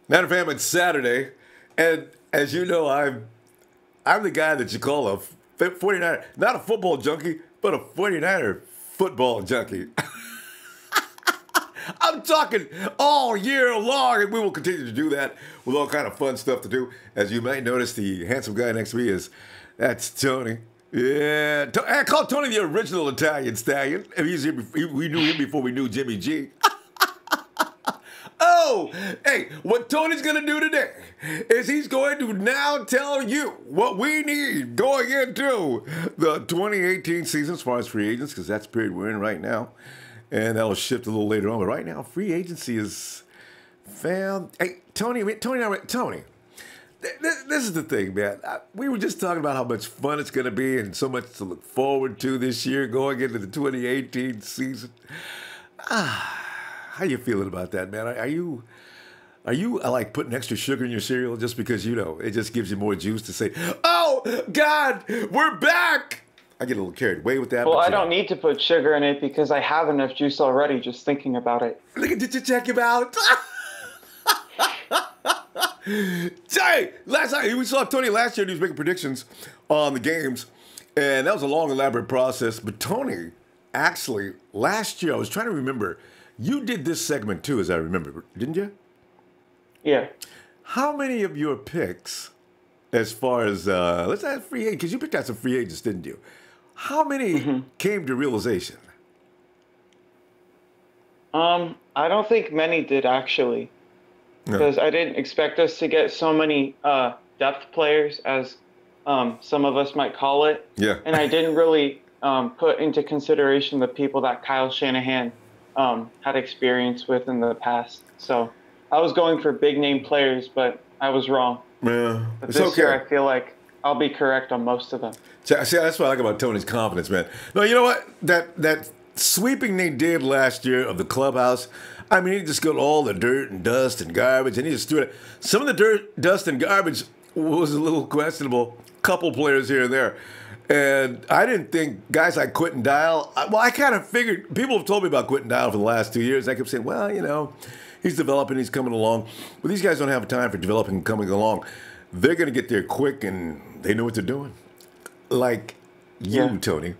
Matter of fact, it's Saturday, and as you know, I'm the guy that you call a 49er, not a football junkie, but a 49er football junkie. I'm talking all year long, and we will continue to do that with all kind of fun stuff to do. As you might notice, the handsome guy next to me that's Tony. Yeah, I call Tony the original Italian stallion. We knew him before we knew Jimmy G. Oh, hey, what Tony's going to do today is he's going to now tell you what we need going into the 2018 season as far as free agents, because that's the period we're in right now. And that'll shift a little later on. But right now, free agency is found. Hey, Tony, this is the thing, man. We were just talking about how much fun it's going to be and so much to look forward to this year going into the 2018 season. How you feeling about that, man? Are you like putting extra sugar in your cereal just because, it just gives you more juice to say, oh, God, we're back? I get a little carried away with that. Well, I don't need to put sugar in it because I have enough juice already just thinking about it. Did you check him out? Hey, last night, we saw Tony last year, and he was making predictions on the games, and that was a long, elaborate process. But Tony, actually, last year, I was trying to remember, you did this segment too, as I remember, didn't you? Yeah. How many of your picks, as far as, let's add free agents, because you picked out some free agents, didn't you? How many came to realization? I don't think many did, actually. Because I didn't expect us to get so many depth players, as some of us might call it. Yeah. And I didn't really put into consideration the people that Kyle Shanahan had experience with in the past. So I was going for big name players, but I was wrong. Yeah, but this year, I feel like I'll be correct on most of them. See, that's what I like about Tony's confidence, man. No, you know what? That sweeping they did last year of the clubhouse, I mean, he just got all the dirt and dust and garbage, and he just threw it. Some of the dirt, dust, and garbage was a little questionable. Couple players here and there. And I didn't think guys like Quentin Dial, I kind of figured, people have told me about Quentin Dial for the last 2 years. I kept saying, well, he's developing, he's coming along. But these guys don't have time for developing and coming along. They're going to get there quick, and they know what they're doing. Like you, Tony.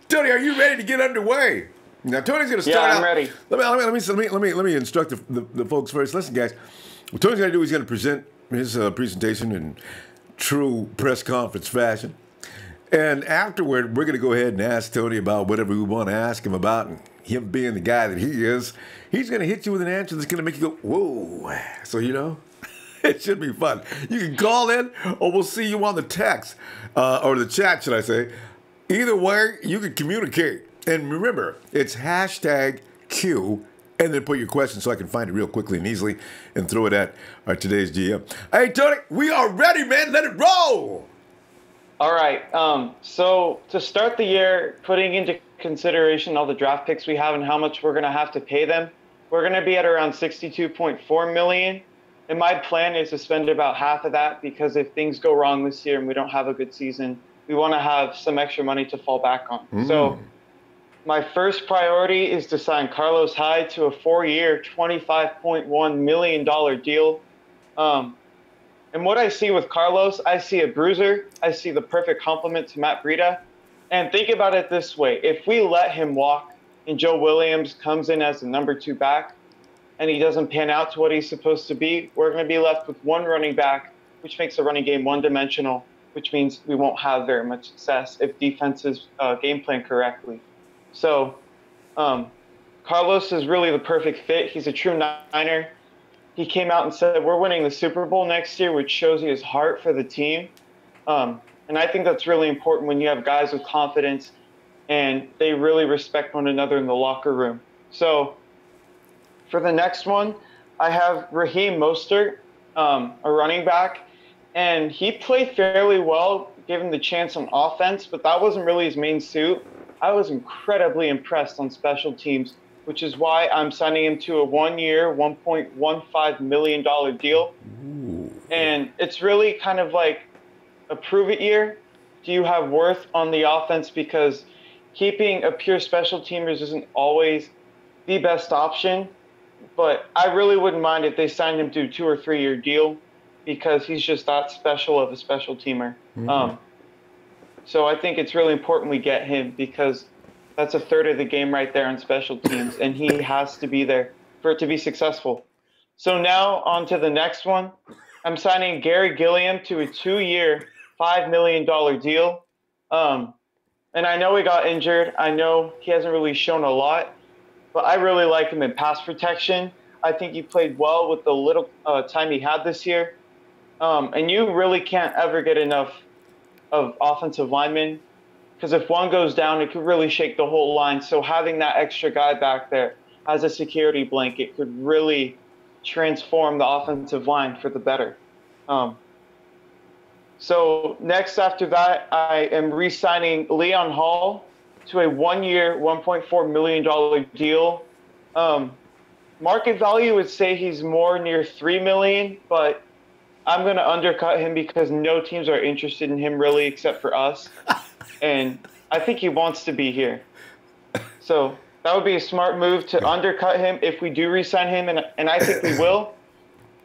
Tony, are you ready to get underway? Now, Tony's going to start out. Yeah, I'm ready. Let me instruct the folks first. Listen, guys, what Tony's going to do, he's going to present his presentation in true press conference fashion. And afterward, we're going to go ahead and ask Tony about whatever we want to ask him about. And him being the guy that he is, he's going to hit you with an answer that's going to make you go, whoa. So, it should be fun. You can call in, or we'll see you on the text, or the chat, should I say. Either way, you can communicate. And remember, it's #Q, and then put your question so I can find it real quickly and easily and throw it at our today's GM. Hey, Tony, we are ready, man. Let it roll. All right. So to start the year, putting into consideration all the draft picks we have and how much we're going to have to pay them, we're going to be at around $62.4 million. And my plan is to spend about half of that, because if things go wrong this year and we don't have a good season, we want to have some extra money to fall back on. So my first priority is to sign Carlos Hyde to a 4-year, $25.1 million deal. And what I see with Carlos, I see a bruiser. I see the perfect complement to Matt Breida. And think about it this way. If we let him walk and Joe Williams comes in as the number 2 back and he doesn't pan out to what he's supposed to be, we're going to be left with one running back, which makes the running game one-dimensional, which means we won't have very much success if defenses game plan correctly. So Carlos is really the perfect fit. He's a true Niner. He came out and said, we're winning the Super Bowl next year, which shows you his heart for the team. And I think that's really important when you have guys with confidence and they really respect one another in the locker room. So for the next one, I have Raheem Mostert, a running back. And he played fairly well, given the chance on offense, but that wasn't really his main suit. I was incredibly impressed on special teams, which is why I'm signing him to a 1-year, $1.15 million deal. Ooh. And it's really kind of like a prove-it year. Do you have worth on the offense? Because keeping a pure special teamers isn't always the best option. but I really wouldn't mind if they signed him to a 2 or 3 year deal because he's just that special of a special teamer. So I think it's really important we get him because that's a third of the game right there on special teams, and he has to be there for it to be successful. So now on to the next one. I'm signing Gary Gilliam to a 2-year, $5 million deal. And I know he got injured. I know he hasn't really shown a lot, but I really like him in pass protection. I think he played well with the little time he had this year. And you really can't ever get enough of offensive linemen because if one goes down, it could really shake the whole line. So having that extra guy back there as a security blanket could really transform the offensive line for the better. So next after that, I am re-signing Leon Hall to a 1-year, $1.4 million deal. Market value would say he's more near $3 million, but I'm going to undercut him because no teams are interested in him really except for us. And I think he wants to be here. So that would be a smart move to undercut him if we do re-sign him, and I think we will.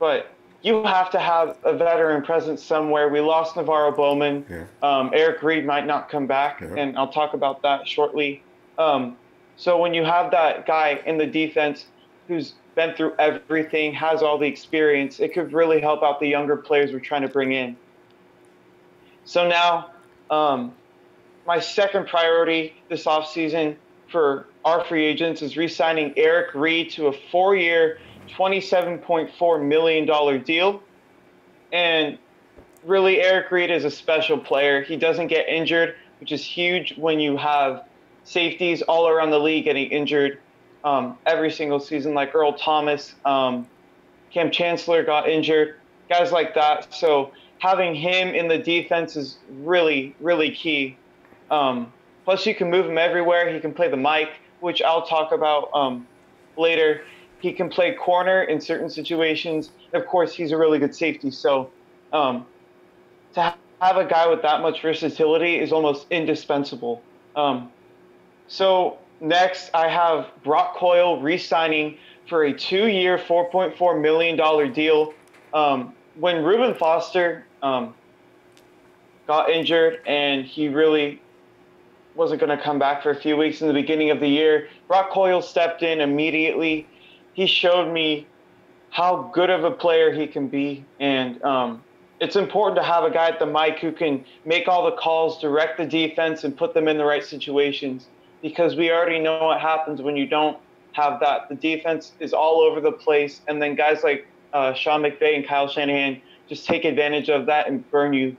But you have to have a veteran presence somewhere. We lost Navarro Bowman. Yeah. Eric Reed might not come back, and I'll talk about that shortly. So when you have that guy in the defense who's been through everything, has all the experience, it could really help out the younger players we're trying to bring in. So now my second priority this offseason for our free agents is re-signing Eric Reed to a 4-year, $27.4 million deal. And really, Eric Reed is a special player. He doesn't get injured, which is huge when you have safeties all around the league getting injured every single season, like Earl Thomas, Cam Chancellor got injured, guys like that. So having him in the defense is really, really key. Plus, you can move him everywhere. He can play the mic, which I'll talk about later. He can play corner in certain situations. Of course, he's a really good safety. So to have a guy with that much versatility is almost indispensable. So next, I have Brock Coyle re-signing for a 2-year, $4.4 million deal. When Reuben Foster got injured and he really wasn't going to come back for a few weeks in the beginning of the year, Brock Coyle stepped in immediately. He showed me how good of a player he can be. And it's important to have a guy at the mic who can make all the calls, direct the defense, and put them in the right situations. Because we already know what happens when you don't have that. The defense is all over the place. And then guys like Sean McVay and Kyle Shanahan just take advantage of that and burn you.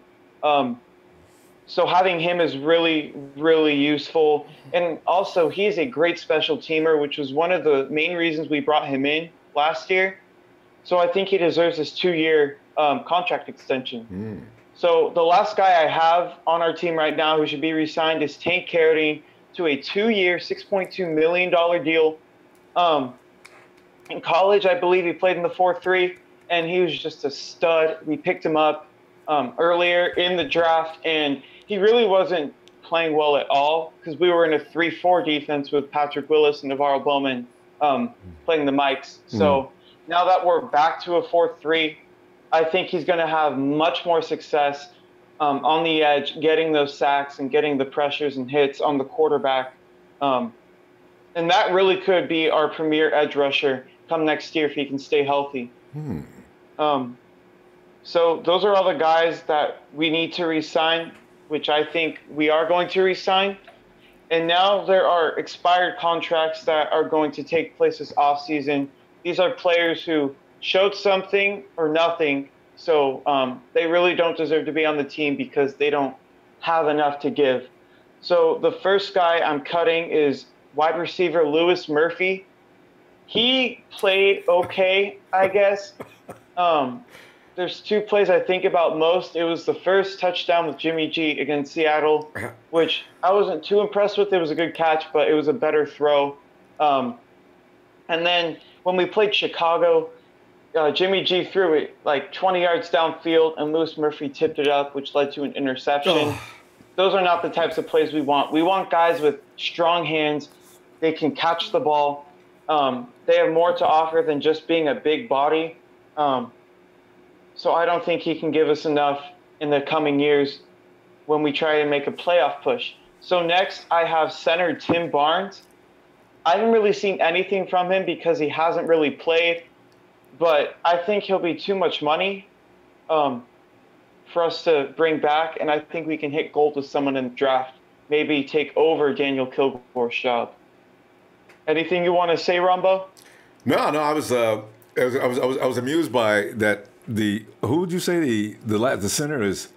So having him is really, really useful. And also, he's a great special teamer, which was one of the main reasons we brought him in last year. So I think he deserves this 2-year contract extension. So the last guy I have on our team right now who should be re-signed is Tank Carradine to a 2-year, $6.2 million deal. In college, I believe he played in the 4-3, and he was just a stud. We picked him up earlier in the draft, and he really wasn't playing well at all because we were in a 3-4 defense with Patrick Willis and Navarro Bowman playing the mics. So now that we're back to a 4-3, I think he's going to have much more success on the edge, getting those sacks and getting the pressures and hits on the quarterback. And that really could be our premier edge rusher come next year if he can stay healthy. So those are all the guys that we need to re-sign, which I think we are going to re-sign. And now there are expired contracts that are going to take place this offseason. These are players who showed something or nothing. So they really don't deserve to be on the team because they don't have enough to give. So the first guy I'm cutting is wide receiver Louis Murphy. He played okay, I guess. There's 2 plays I think about most. It was the first touchdown with Jimmy G against Seattle, which I wasn't too impressed with. It was a good catch, but it was a better throw. And then when we played Chicago, Jimmy G threw it like 20 yards downfield, and Louis Murphy tipped it up, which led to an interception. Those are not the types of plays we want. We want guys with strong hands. They can catch the ball. They have more to offer than just being a big body. So I don't think he can give us enough in the coming years when we try to make a playoff push. So next, I have center Tim Barnes. I haven't really seen anything from him because he hasn't really played, but I think he'll be too much money for us to bring back, and I think we can hit gold with someone in the draft, maybe take over Daniel Kilgore's job. Anything you want to say, Ronbo? No, I was amused by that. Who would you say the center is?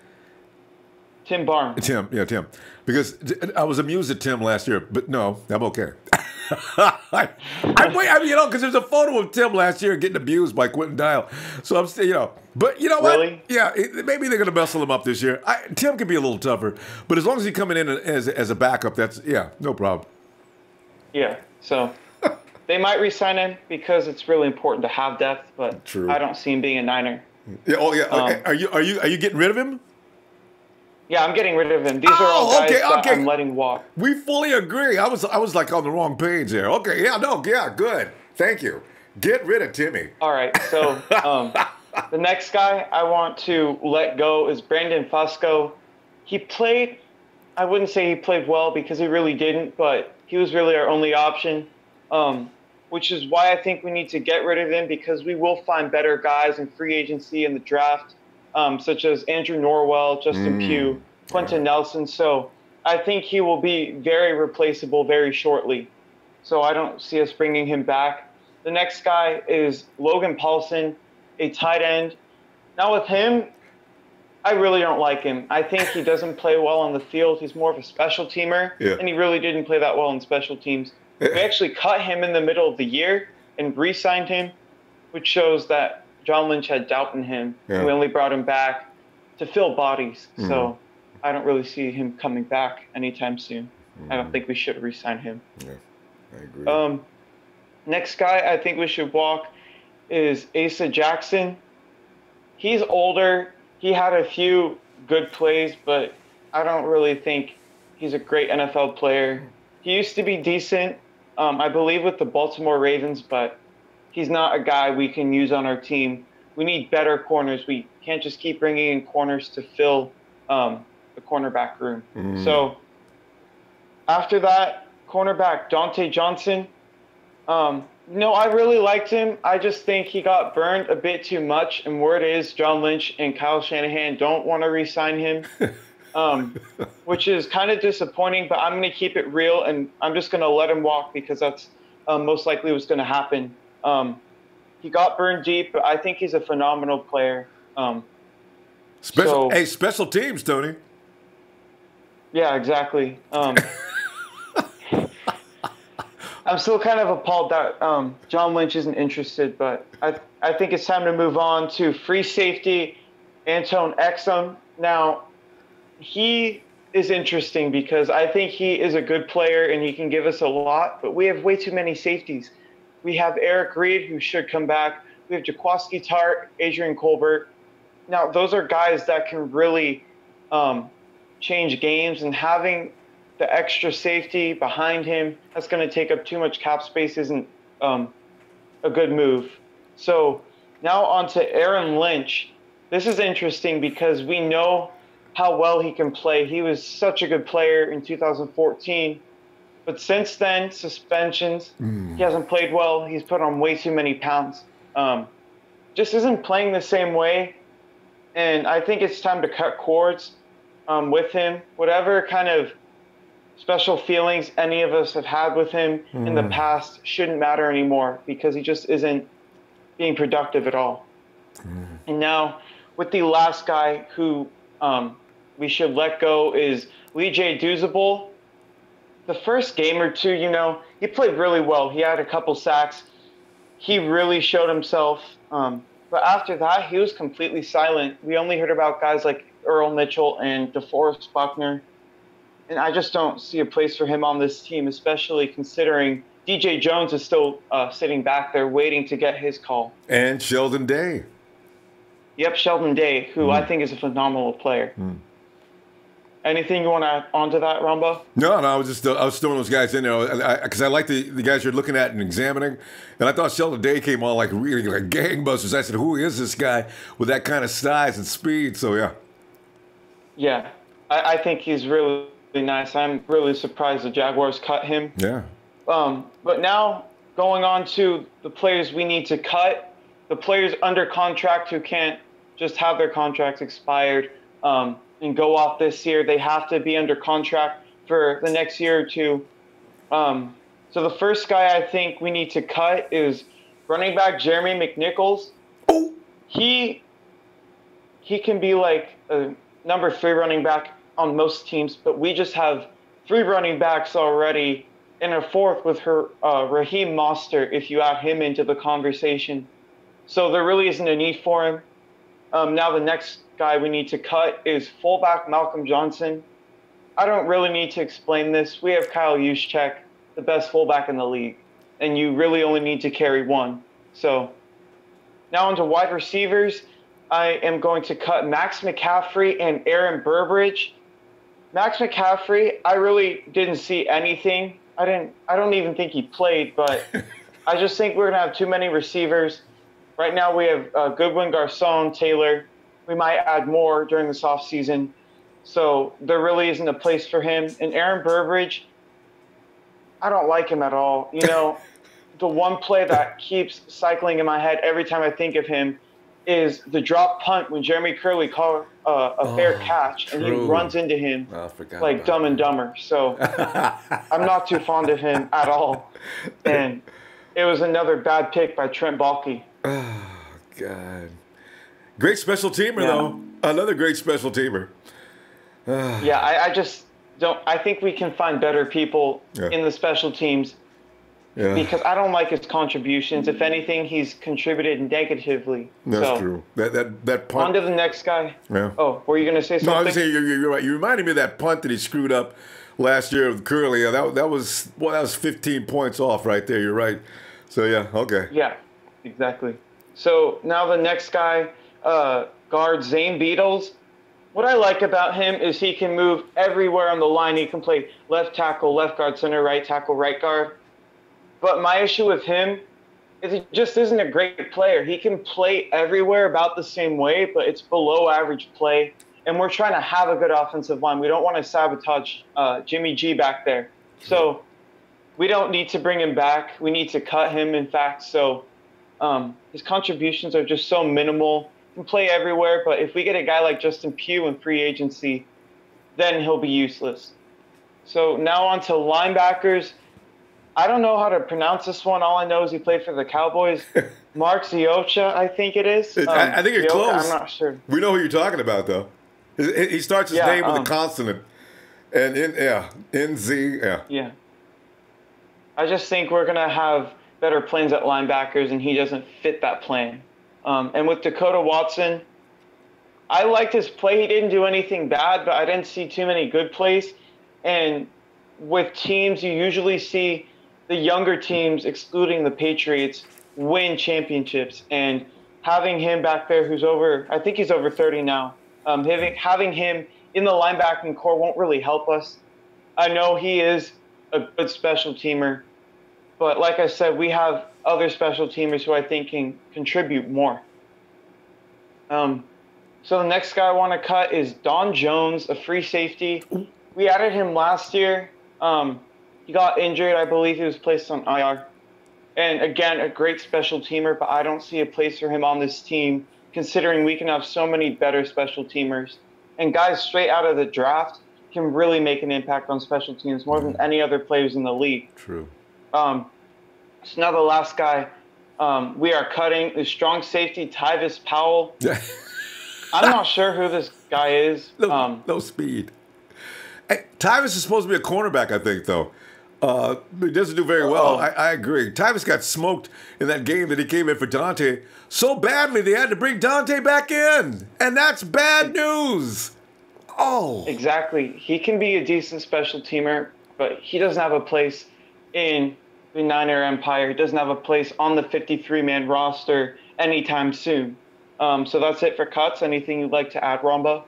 Tim Barnes. Tim. Because I was amused at Tim last year, but no, I'm okay. Because there's a photo of Tim last year getting abused by Quentin Dial. So I'm still, but you know what? Really? Yeah, maybe they're going to muscle him up this year. Tim could be a little tougher, but as long as he's coming in as a backup, no problem. Yeah, so they might re-sign him because it's really important to have depth, but True. I don't see him being a Niner. Yeah. Oh yeah. Are you getting rid of him? Yeah, I'm getting rid of him. These are all guys that I'm letting walk. We fully agree. I was like on the wrong page there. Okay, good. Thank you. Get rid of Timmy. All right, so the next guy I want to let go is Brandon Fusco. He played, I wouldn't say he played well because he really didn't, but he was really our only option, which is why I think we need to get rid of him because we will find better guys in free agency in the draft. Such as Andrew Norwell, Justin Pugh, Quentin Nelson. So I think he will be very replaceable very shortly. So I don't see us bringing him back. The next guy is Logan Paulson, a tight end. Now with him, I really don't like him. I think he doesn't play well on the field. He's more of a special teamer, and he really didn't play that well in special teams. We actually cut him in the middle of the year and re-signed him, which shows that John Lynch had doubt in him. Yeah. We only brought him back to fill bodies. Mm-hmm. So I don't really see him coming back anytime soon. Mm-hmm. I don't think we should re-sign him. Yeah, I agree. Next guy I think we should walk is Asa Jackson. He's older. He had a few good plays, but I don't really think he's a great NFL player. He used to be decent, I believe, with the Baltimore Ravens, but he's not a guy we can use on our team. We need better corners. We can't just keep bringing in corners to fill the cornerback room. Mm. So after that, cornerback Dante Johnson. I really liked him. I just think he got burned a bit too much. And word is John Lynch and Kyle Shanahan don't want to re-sign him, which is kind of disappointing. But I'm going to keep it real, and I'm just going to let him walk because that's most likely what's going to happen. He got burned deep, but I think he's a phenomenal player. Special teams, Tony. Yeah, exactly. I'm still kind of appalled that John Lynch isn't interested, but I think it's time to move on to free safety, Antone Exum. Now, he is interesting because I think he is a good player and he can give us a lot, but we have way too many safeties. We have Eric Reed, who should come back. We have Jaquaski Tart, Adrian Colbert. Now, those are guys that can really change games, and having the extra safety behind him, that's going to take up too much cap space, isn't a good move. So now on to Aaron Lynch. This is interesting because we know how well he can play. He was such a good player in 2014. But since then, suspensions, he hasn't played well. He's put on way too many pounds. Just isn't playing the same way. And I think it's time to cut cords with him. Whatever kind of special feelings any of us have had with him in the past shouldn't matter anymore because he just isn't being productive at all. And now with the last guy who we should let go is Lee J. Douzable. The first game or two, he played really well. He had a couple sacks. He really showed himself. But after that, he was completely silent. We only heard about guys like Earl Mitchell and DeForest Buckner. And I just don't see a place for him on this team, especially considering DJ Jones is still sitting back there waiting to get his call. And Sheldon Day. Yep, Sheldon Day, who I think is a phenomenal player. Anything you want to add onto that, Ronbo? No, I was just I was throwing those guys in there because I like the guys you're looking at and examining, and I thought Sheldon Day came on like really like gangbusters. I said, who is this guy with that kind of size and speed? So yeah, Yeah, I think he's really nice. I'm really surprised the Jaguars cut him. yeah. But now going on to the players we need to cut, the players under contract who can't just have their contracts expired and go off this year. They have to be under contract for the next year or two. So the first guy I think we need to cut is running back Jeremy McNichols. Oh, He can be like a number 3 running back on most teams, but we just have 3 running backs already and a 4th with Raheem Mostert if you add him into the conversation. So there really isn't a need for him. Now the next guy we need to cut is fullback Malcolm Johnson. I don't really need to explain this. We have Kyle Juszczyk, the best fullback in the league, and you really only need to carry one. So now onto wide receivers. I am going to cut Max McCaffrey and Aaron Burbridge. Max McCaffrey, I really didn't see anything. I don't even think he played, but I just think we're going to have too many receivers. Right now we have Goodwin, Garcon, Taylor. We might add more during this offseason. So there really isn't a place for him. And Aaron Burbridge, I don't like him at all. You know, the one play that keeps cycling in my head every time I think of him is the drop punt when Jeremy Curley caught a fair catch and he runs into him like Dumb and Dumber. So I'm not too fond of him at all. And it was another bad pick by Trent Baalke. Oh, God. Great special teamer, though. Another great special teamer. Yeah, I just don't. I think we can find better people in the special teams because I don't like his contributions. If anything, he's contributed negatively. That's true. That punt. On to the next guy. Yeah. Oh, were you going to say something? No, I was saying you're right. You reminded me of that punt that he screwed up last year with Curley. That was 15 points off right there. You're right. So yeah, okay. Yeah, exactly. So now the next guy, guard Zane Beadles. What I like about him is he can move everywhere on the line. He can play left tackle, left guard, center, right tackle, right guard. But my issue with him is he just isn't a great player. He can play everywhere about the same way, but it's below average play. And we're trying to have a good offensive line. We don't want to sabotage Jimmy G back there. So we don't need to bring him back. We need to cut him, in fact. So his contributions are just so minimal. He can play everywhere, but if we get a guy like Justin Pugh in free agency, then he'll be useless. So now on to linebackers. I don't know how to pronounce this one. All I know is he played for the Cowboys. Mark Ziocha, I think it is. I think you're close. I'm not sure. We know who you're talking about, though. He starts his name with a consonant. And NZ, Yeah. I just think we're going to have better plans at linebackers, and he doesn't fit that plan. And with Dakota Watson, I liked his play. He didn't do anything bad, but I didn't see too many good plays. And with teams, you usually see the younger teams, excluding the Patriots, win championships. And having him back there, I think he's over 30 now, having him in the linebacking core won't really help us. I know he is a good special teamer, but like I said, we have other special teamers who I think can contribute more. So the next guy I want to cut is Don Jones, a free safety. We added him last year. He got injured. I believe he was placed on IR. And again, a great special teamer, but I don't see a place for him on this team, considering we can have so many better special teamers. And guys straight out of the draft can really make an impact on special teams more than any other players in the league. True. So now the last guy we are cutting is strong safety Tyvis Powell. I'm not sure who this guy is. No speed. Hey, Tyvis is supposed to be a cornerback, I think, though. He doesn't do very well. I agree. Tyvis got smoked in that game that he came in for Dante so badly they had to bring Dante back in. And that's bad news. Oh. Exactly. He can be a decent special teamer, but he doesn't have a place in the Niner Empire. He doesn't have a place on the 53-man roster anytime soon. So that's it for cuts. Anything you'd like to add, Ronbo?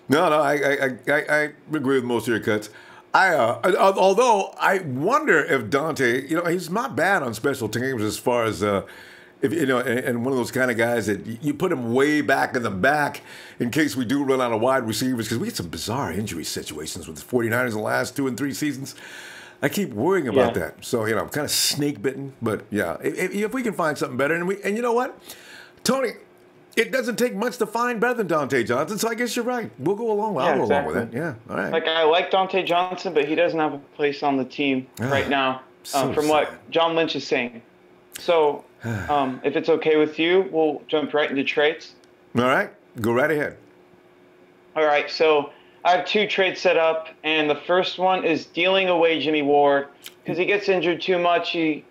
No, no, I agree with most of your cuts. Although I wonder if Dante, he's not bad on special teams as far as if and one of those kind of guys that you put him way back in the back in case we do run out of wide receivers, because we had some bizarre injury situations with the 49ers in the last 2 and 3 seasons. I keep worrying about that. So, I'm kind of snake bitten, but yeah, if we can find something better, and you know what, Tony, it doesn't take much to find better than Dante Johnson, so I guess you're right. We'll go along. I'll go along with that. Yeah, all right. Like, I like Dante Johnson, but he doesn't have a place on the team right now, from what John Lynch is saying. So, if it's okay with you, we'll jump right into trades. All right, go right ahead. All right, so I have 2 trades set up, and the first one is dealing away Jimmy Ward because he gets injured too much. He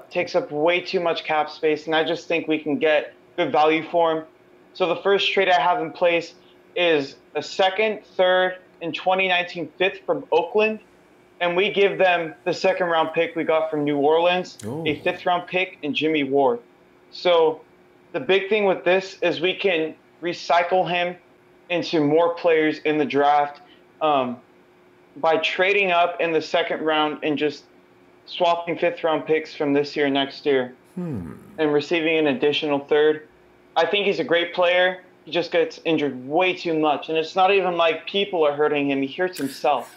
takes up way too much cap space, and I just think we can get good value for him. So the first trade I have in place is a 2nd, 3rd, and 2019 5th from Oakland, and we give them the 2nd-round pick we got from New Orleans, a 5th-round pick, and Jimmy Ward. So the big thing with this is we can recycle him into more players in the draft by trading up in the 2nd round and just swapping 5th-round picks from this year next year and receiving an additional 3rd. I think he's a great player. He just gets injured way too much. And it's not even like people are hurting him. He hurts himself.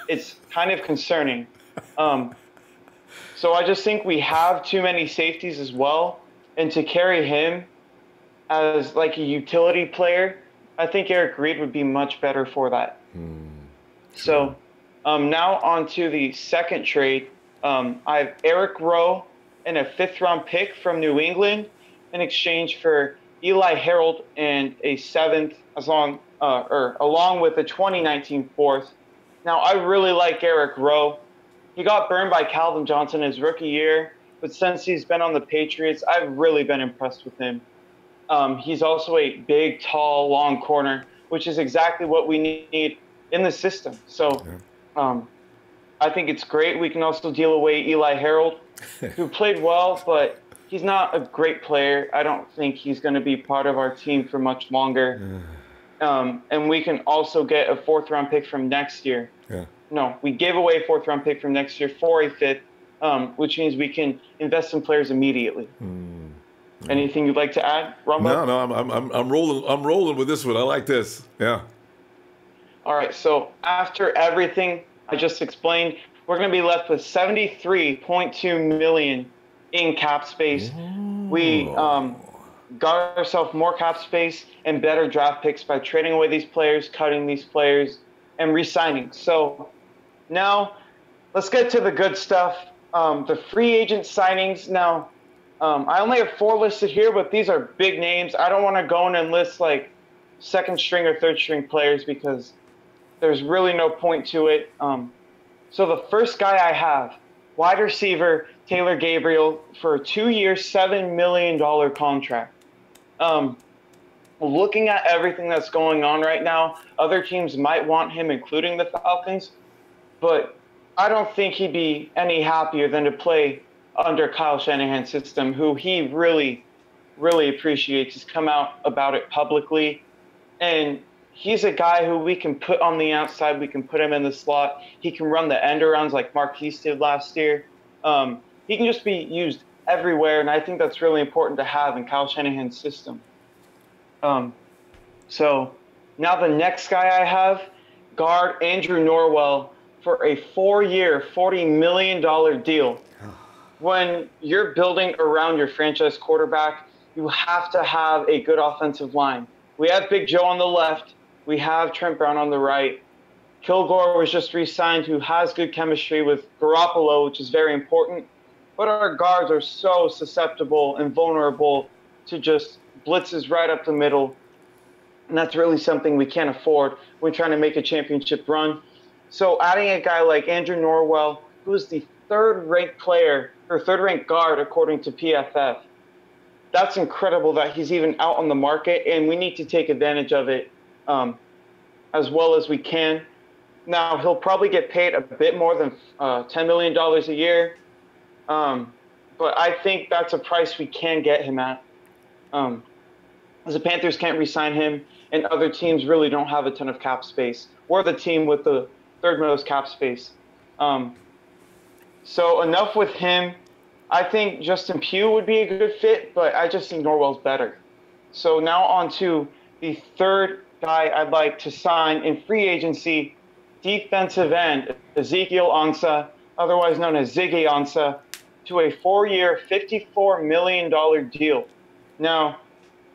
It's kind of concerning. So I just think we have too many safeties as well. And to carry him as like a utility player, I think Eric Reed would be much better for that. So now on to the 2nd trade. I have Eric Rowe and a 5th-round pick from New England in exchange for Eli Harold and a 7th, along with a 2019 4th. Now, I really like Eric Rowe. He got burned by Calvin Johnson his rookie year, but since he's been on the Patriots, I've really been impressed with him. He's also a big, tall, long corner, which is exactly what we need in the system. So I think it's great. We can also deal away Eli Harold, who played well, but he's not a great player. I don't think he's going to be part of our team for much longer. And we can also get a 4th-round pick from next year. No, we gave away a 4th-round pick from next year for a 5th, which means we can invest in players immediately. Anything you'd like to add, Ronbo? No, I'm rolling. I'm rolling with this one. I like this. Yeah. All right. So after everything I just explained, we're going to be left with $73.2 million in cap space. We got ourselves more cap space and better draft picks by trading away these players, cutting these players, and re-signing. So now let's get to the good stuff. The free agent signings. Now, I only have 4 listed here, but these are big names. I don't want to go in and list like 2nd string or 3rd string players because there's really no point to it. So the first guy I have, wide receiver Taylor Gabriel for a 2-year, $7 million contract. Looking at everything that's going on right now, other teams might want him, including the Falcons, but I don't think he'd be any happier than to play under Kyle Shanahan's system, who he really, really appreciates. He's come out about it publicly, and he's a guy who we can put on the outside. We can put him in the slot. He can run the end arounds like Marquise did last year. He can just be used everywhere, and I think that's really important to have in Kyle Shanahan's system. So now the next guy I have, guard Andrew Norwell for a 4-year, $40 million deal. When you're building around your franchise quarterback, you have to have a good offensive line. We have Big Joe on the left. We have Trent Brown on the right. Kilgore was just re-signed, who has good chemistry with Garoppolo, which is very important. But our guards are so susceptible and vulnerable to just blitzes right up the middle. And that's really something we can't afford. We're trying to make a championship run. So adding a guy like Andrew Norwell, who is the 3rd-ranked player, or 3rd-ranked guard according to PFF, that's incredible that he's even out on the market, and we need to take advantage of it as well as we can. Now, he'll probably get paid a bit more than $10 million a year, but I think that's a price we can get him at. As the Panthers can't re-sign him, and other teams really don't have a ton of cap space. We're the team with the third most cap space. So enough with him. I think Justin Pugh would be a good fit, but I just think Norwell's better. So now on to the third guy I'd like to sign in free agency, defensive end, Ezekiel Ansah, otherwise known as Ziggy Ansah, to a 4-year, $54 million deal. Now,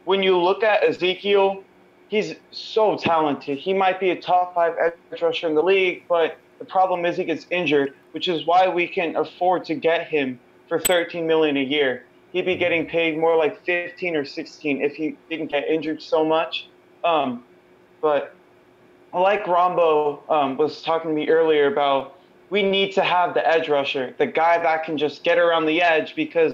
when you look at Ezekiel, he's so talented. He might be a top 5 edge rusher in the league, but the problem is he gets injured, which is why we can afford to get him for $13 million a year. He'd be getting paid more like 15 or 16 if he didn't get injured so much. But like Ronbo was talking to me earlier about, we need to have the edge rusher, the guy that can just get around the edge, because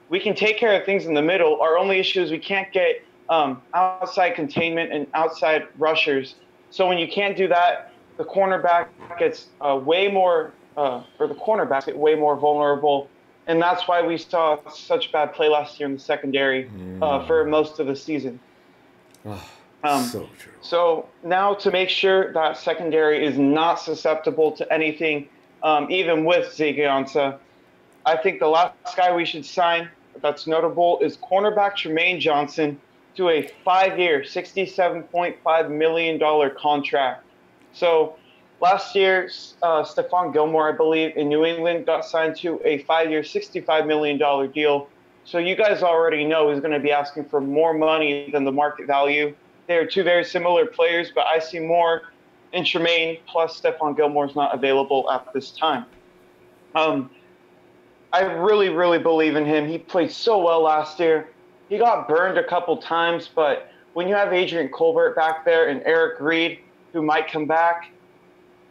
we can take care of things in the middle. Our only issue is we can't get outside containment and outside rushers. So when you can't do that, the cornerback gets way more vulnerable. And that's why we saw such bad play last year in the secondary for most of the season. So true. So now to make sure that secondary is not susceptible to anything, even with Ziggy Ansah, I think the last guy we should sign that's notable is cornerback Tremaine Johnson to a 5-year, $67.5 million contract. So last year, Stephon Gilmore, I believe, in New England got signed to a 5-year, $65 million deal. So you guys already know he's going to be asking for more money than the market value. They are two very similar players, but I see more in Tremaine, plus Stephon Gilmore's not available at this time. I really, really believe in him. He played so well last year. He got burned a couple times, but when you have Adrian Colbert back there and Eric Reed, who might come back,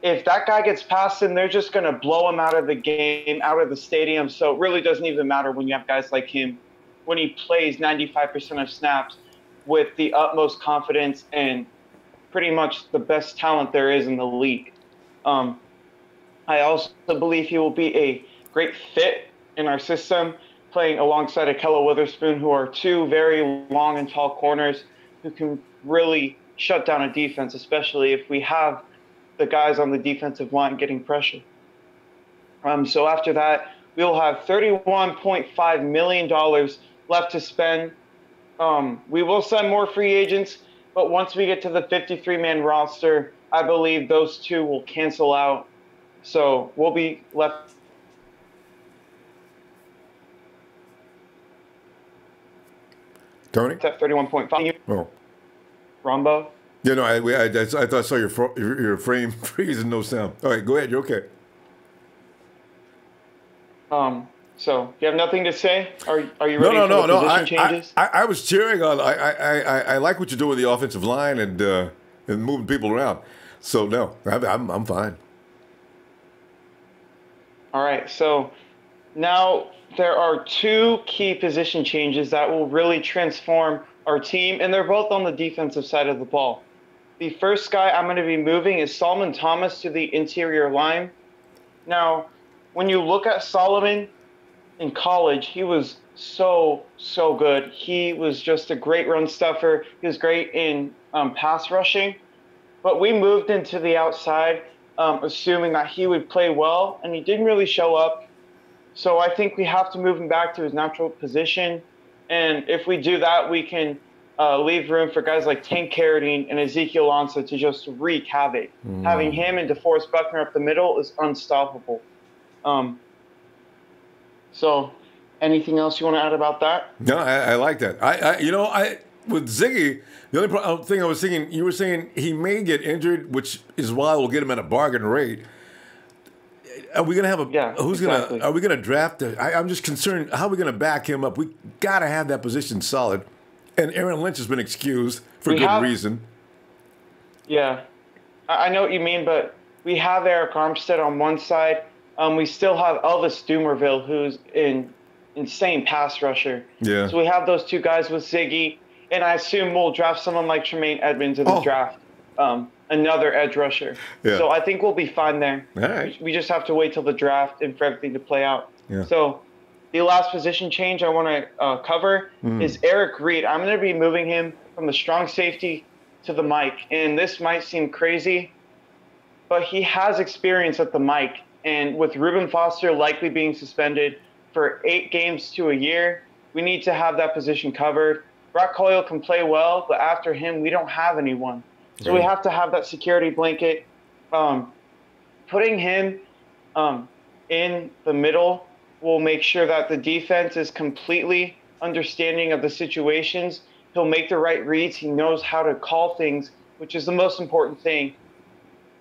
if that guy gets past him, they're just going to blow him out of the game, out of the stadium. So it really doesn't even matter when you have guys like him, when he plays 95% of snaps with the utmost confidence and pretty much the best talent there is in the league. I also believe he will be a great fit in our system, playing alongside Ahkello Witherspoon, who are two very long and tall corners who can really shut down a defense, especially if we have the guys on the defensive line getting pressure. So after that, we'll have $31.5 million left to spend. We will sign more free agents, but once we get to the 53-man roster, I believe those two will cancel out. So we'll be left. Tony? At 31.5. Oh. Ronbo? Yeah, no, I thought I saw your frame freeze and no sound. All right, go ahead. You're okay. So you have nothing to say? Are you ready for the position changes? I was cheering on. I like what you're doing with the offensive line and moving people around. So no, I'm fine. All right. So now there are two key position changes that will really transform our team, and they're both on the defensive side of the ball. The first guy I'm going to be moving is Solomon Thomas to the interior line. Now, when you look at Solomon in college, he was so good. He was just a great run stuffer. He was great in pass rushing. But we moved into the outside, assuming that he would play well, and he didn't really show up. So I think we have to move him back to his natural position. And if we do that, we can leave room for guys like Tank Carradine and Ezekiel Ansah to just wreak havoc. Having him and DeForest Buckner up the middle is unstoppable. So anything else you want to add about that? No, I like that. I with Ziggy, the only thing I was thinking, you were saying he may get injured, which is why we'll get him at a bargain rate. Are we gonna have Are we gonna draft? I'm just concerned. How are we gonna back him up? We gotta have that position solid. And Aaron Lynch has been excused for good reason. Yeah, I know what you mean, but we have Eric Armstead on one side. We still have Elvis Dumerville, who's an insane pass rusher. Yeah. So we have those two guys with Ziggy, and I assume we'll draft someone like Tremaine Edmonds in the draft, another edge rusher. Yeah. So I think we'll be fine there. All right. We just have to wait till the draft and for everything to play out. Yeah. So the last position change I want to cover is Eric Reed. I'm going to be moving him from the strong safety to the mic. And this might seem crazy, but he has experience at the mic. And with Reuben Foster likely being suspended for 8 games to a year, we need to have that position covered. Brock Coyle can play well, but after him, we don't have anyone. So we have to have that security blanket. Putting him in the middle will make sure that the defense is completely understanding of the situations. He'll make the right reads. He knows how to call things, which is the most important thing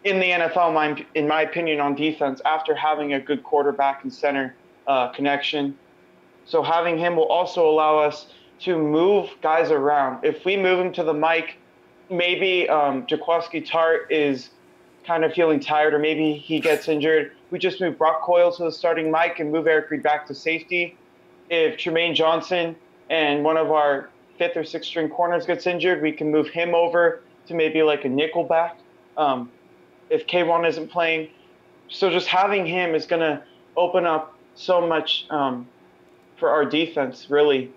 in the NFL, in my opinion, on defense, after having a good quarterback and center connection. So having him will also allow us to move guys around. If we move him to the mic, maybe Jaquiski Tart is kind of feeling tired, or maybe he gets injured. We just move Brock Coyle to the starting mic and move Eric Reed back to safety. If Tremaine Johnson and one of our 5th or 6th string corners gets injured, we can move him over to maybe like a nickel back. If K1 isn't playing. So just having him is going to open up so much for our defense, really.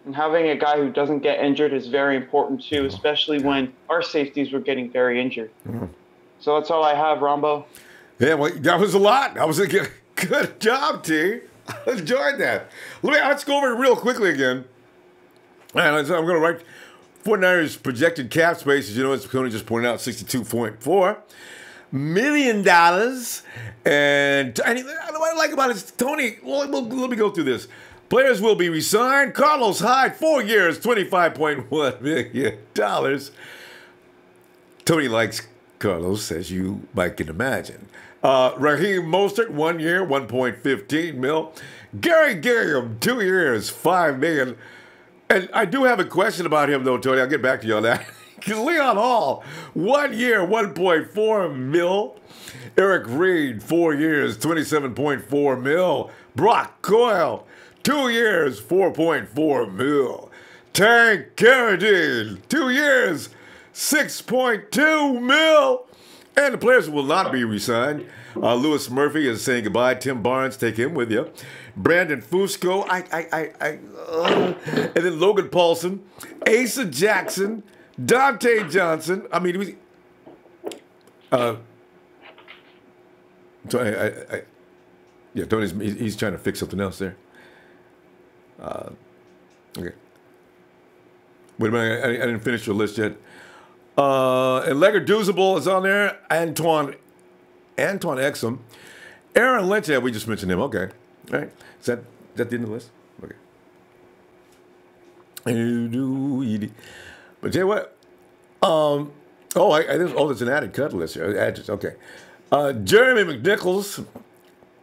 And having a guy who doesn't get injured is very important too, especially when our safeties were getting very injured. So that's all I have, Ronbo. Yeah, well, that was a lot. That was a good job, T. I enjoyed that. Let's go over it real quickly again. And I'm going to write 49ers projected cap space. As you know, as Tony just pointed out, $62.4 million. And what I like about it is, Tony, let me go through this. Players will be re-signed. Carlos Hyde, 4 years, $25.1 million. Tony likes Carlos, as you might can imagine. Raheem Mostert, 1 year, $1.15 million. Gary Gilliam, 2 years, $5 million. And I do have a question about him, though, Tony. I'll get back to you on that. Leon Hall, 1 year, $1.4 million. Eric Reed, 4 years, $27.4 million. Brock Coyle, 2 years, $4.4 million. Tank Carradine, 2 years, $6.2 million. And the players will not be re-signed. Lewis Murphy is saying goodbye. Tim Barnes, take him with you. Brandon Fusco, and then Logan Paulson, Asa Jackson, Dante Johnson. I mean, Tony's he's trying to fix something else there. Okay. Wait a minute, I didn't finish your list yet. And Legger Doozable is on there. Antoine Exum. Aaron Lynch, yeah, we just mentioned him. Okay. All right. Is that the end of the list? Okay. But tell you what. There's an added cut list here. Okay. Jeremy McNichols.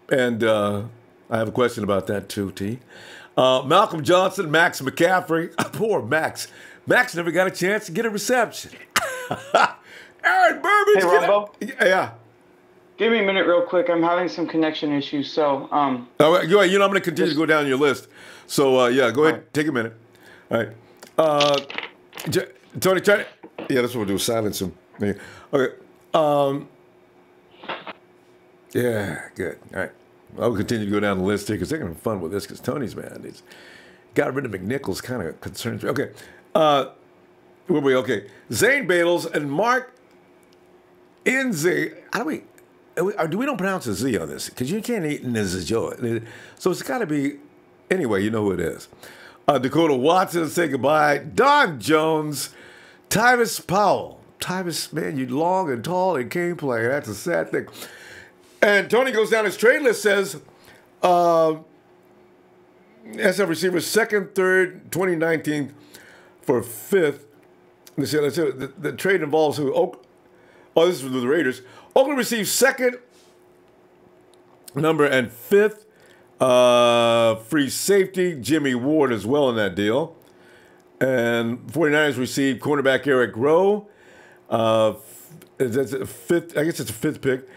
And I have a question about that too, T. Malcolm Johnson, Max McCaffrey. Poor Max. Max never got a chance to get a reception. Aaron Burbage. Hey, Ronbo. Yeah. Give me a minute real quick. I'm having some connection issues, so... I'm going to continue to go down your list. So, go ahead. Take a minute. All right. Tony, try to... Yeah, that's what we'll do. Silence him. Okay. Yeah, good. All right. I'll continue to go down the list here because they're going to have fun with this because Tony's, man, he's got rid of McNichols kind of concerns me. Okay. Where we? Okay. Zane Bales and Mark Inze. Do we don't pronounce a Z on this? Because you can't eat Nizajoi. So it's got to be, anyway, you know who it is. Dakota Watson, say goodbye. Don Jones. Tyvis Powell. Tyvis, man, you long and tall and can't play. That's a sad thing. And Tony goes down his trade list, says, SF receivers 2nd, 3rd, 2019 for 5th. The trade involves who? This is with the Raiders. Oakland receives 2nd number and 5th free safety. Jimmy Ward as well in that deal. And 49ers received cornerback Eric Rowe. That's a 5th. I guess it's a 5th pick.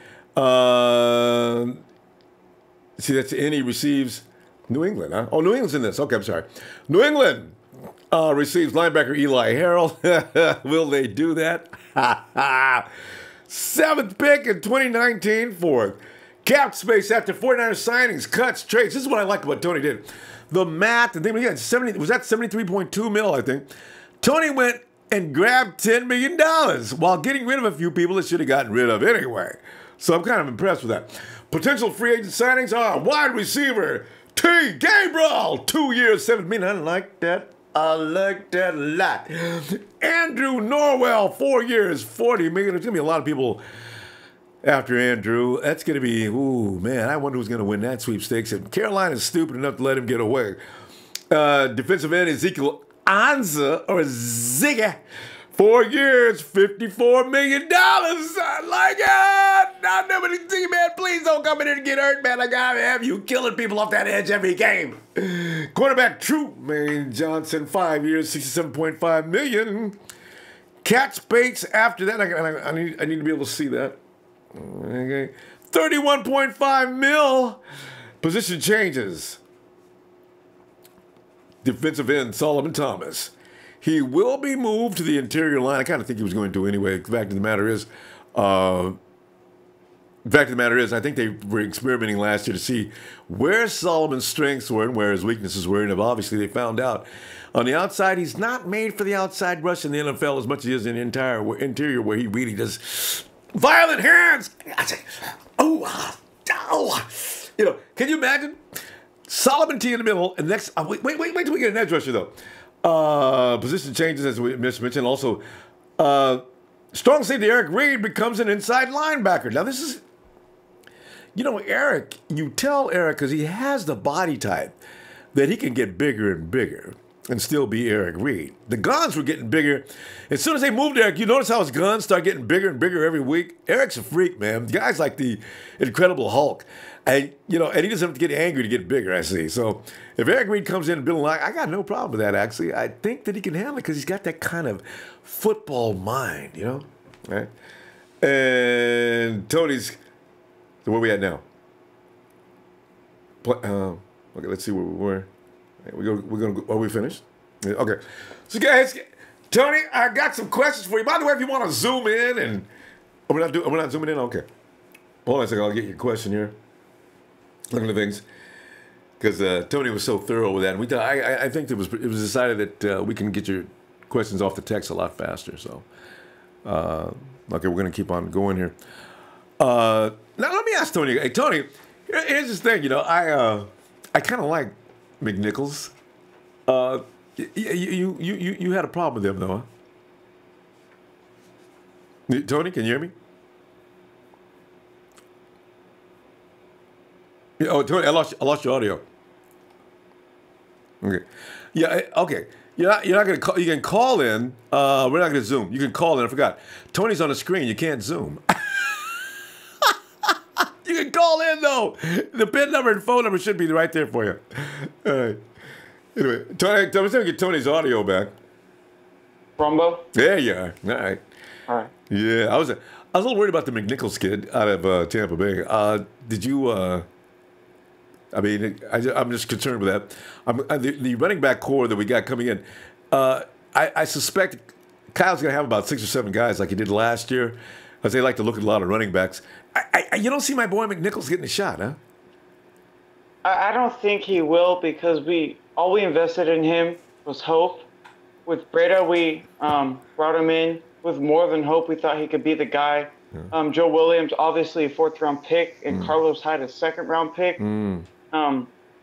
That's the end. He receives New England, huh? Oh, New England's in this. Okay, I'm sorry. New England receives linebacker Eli Harold. Will they do that? 7th pick in 2019 for cap space after 49ers signings, cuts, trades. This is what I like about Tony did. The math, and then we got 70. Was that $73.2 million? I think. Tony went and grabbed $10 million while getting rid of a few people that should have gotten rid of anyway. So I'm kind of impressed with that. Potential free agent signings are wide receiver T. Gabriel, 2 years, $7 million. I like that. I like that a lot. Andrew Norwell, 4 years, $40 million. There's going to be a lot of people after Andrew. That's going to be, ooh, man, I wonder who's going to win that sweepstakes. And Carolina's stupid enough to let him get away. Defensive end Ezekiel Anza, or Zigga, 4 years, $54 million. I like it. Now, nobody see, man. Please don't come in here and get hurt, man. I gotta have you killing people off that edge every game. Quarterback Trumaine Johnson, 5 years, $67.5 million. Catch Bates after that. I need to be able to see that. Okay. $31.5 million. Position changes. Defensive end Solomon Thomas. He will be moved to the interior line. I kind of think he was going to anyway. The fact of the matter is, I think they were experimenting last year to see where Solomon's strengths were and where his weaknesses were. And obviously they found out on the outside, he's not made for the outside rush in the NFL as much as he is in the interior where he really does violent hands. Oh. You know, can you imagine? Solomon T in the middle, and next, wait till we get an edge rusher, though. Position changes, as we mentioned. Also, strong safety Eric Reed becomes an inside linebacker. Now, this is, you know, Eric, you tell Eric, because he has the body type, that he can get bigger and bigger and still be Eric Reed. The guns were getting bigger. As soon as they moved Eric, you notice how his guns start getting bigger and bigger every week? Eric's a freak, man. The guy's like the Incredible Hulk. And, you know, and he doesn't have to get angry to get bigger, I see. So if Eric Reed comes in and building like, I got no problem with that, actually. I think that he can handle it because he's got that kind of football mind, you know? Right? And Tony's, so where we at now? Okay, let's see where we were. We're gonna go, are we finished? Yeah, okay. So guys, Tony, I got some questions for you. By the way, if you want to zoom in and, we're not zooming in? Okay. Hold on a second, I'll get your question here. Looking at things, because Tony was so thorough with that, and I think it was decided that we can get your questions off the text a lot faster. So, okay, we're going to keep on going here. Now let me ask Tony. Hey, Tony, here's this thing. You know, I kind of like McNichols. You had a problem with him though, huh? Tony, can you hear me? Yeah, oh, Tony, I lost your audio. Okay. Yeah, okay. You're not going to call. You can call in. We're not going to Zoom. You can call in. I forgot. Tony's on the screen. You can't Zoom. You can call in, though. The PIN number and phone number should be right there for you. All right. Anyway, Tony, I'm going to get Tony's audio back. Ronbo? There you are. All right. All right. Yeah, I was a little worried about the McNichols kid out of Tampa Bay. Did you... I mean, I'm just concerned with that. The running back core that we got coming in, I suspect Kyle's going to have about 6 or 7 guys like he did last year, as they like to look at a lot of running backs. You don't see my boy McNichols getting a shot, huh? I don't think he will, because all we invested in him was hope. With Breda, we brought him in with more than hope. We thought he could be the guy. Yeah. Joe Williams, obviously a 4th-round pick, and Carlos Hyde, a 2nd-round pick.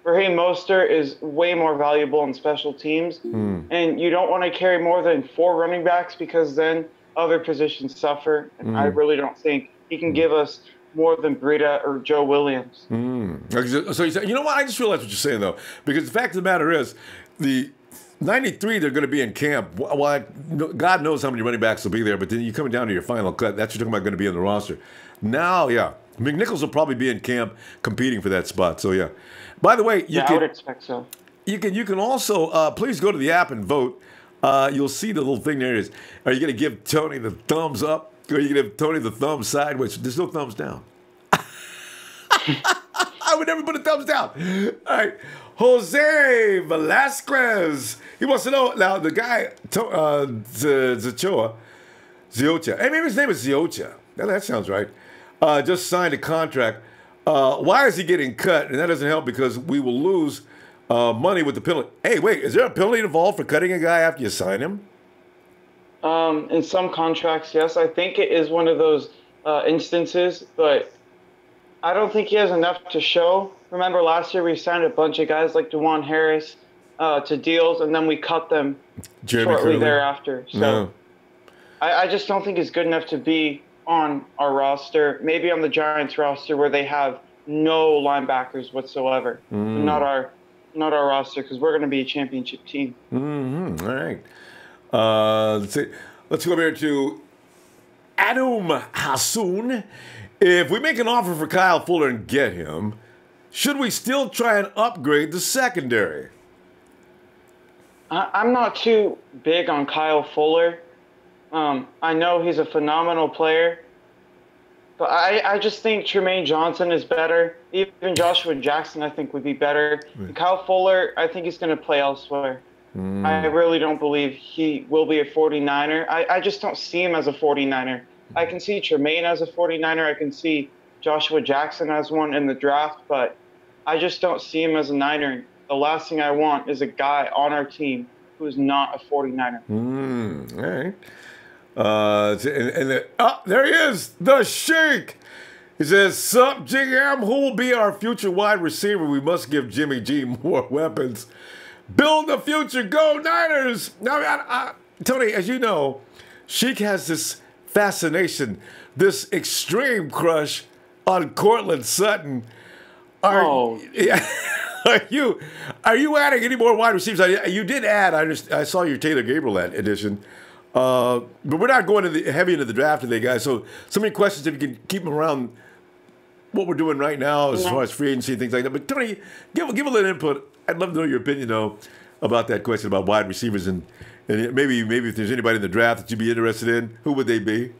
Raheem Mostert is way more valuable in special teams, and you don't want to carry more than 4 running backs, because then other positions suffer, and I really don't think he can give us more than Breda or Joe Williams. So you know what? I just realized what you're saying, though, because the fact of the matter is, the 93, they're going to be in camp. Well, God knows how many running backs will be there, but then you're coming down to your final cut. That's what you're talking about going to be in the roster. Now, yeah, McNichols will probably be in camp competing for that spot. So, yeah. By the way, I would expect so. You can also, please go to the app and vote. You'll see the little thing there is. Are you going to give Tony the thumbs up? Or are you going to give Tony the thumbs sideways? There's no thumbs down. I would never put a thumbs down. All right. Jose Velasquez. He wants to know, now the guy, Ziocha. Hey, maybe his name is Ziocha. That sounds right. Just signed a contract. Why is he getting cut? And that doesn't help because we will lose money with the penalty. Hey, wait, is there a penalty involved for cutting a guy after you sign him? In some contracts, yes, I think it is one of those instances, but I don't think he has enough to show. Remember last year we signed a bunch of guys like DeJuan Harris to deals, and then we cut them Jeremy shortly Curley? thereafter. So No. I just don't think he's good enough to be on our roster. Maybe on the Giants roster where they have no linebackers whatsoever, but not our roster because we're going to be a championship team. Mm-hmm. All right. Let's see. Let's go over here to Adam Hassoun. If we make an offer for Kyle Fuller and get him, should we still try and upgrade the secondary? I'm not too big on Kyle Fuller. I know he's a phenomenal player, but I just think Tremaine Johnson is better. Even Joshua Jackson, I think, would be better. And Kyle Fuller, I think he's going to play elsewhere. I really don't believe he will be a 49er. I just don't see him as a 49er. I can see Tremaine as a 49er. I can see Joshua Jackson as one in the draft, but I just don't see him as a Niner. The last thing I want is a guy on our team who is not a 49er. All right. There he is, the Sheik. He says, "Sup, Jigam, who will be our future wide receiver? We must give Jimmy G more weapons. Build the future. Go Niners!" Now, Tony, as you know, Sheik has this fascination, this extreme crush on Cortland Sutton. Are you adding any more wide receivers? You did add. I saw your Taylor Gabriel addition. But we're not going heavy into the draft today, guys. So many questions if you can keep them around what we're doing right now as far as free agency and things like that. But Tony, give a little input. I'd love to know your opinion, though, about that question about wide receivers and maybe if there's anybody in the draft that you'd be interested in, who would they be?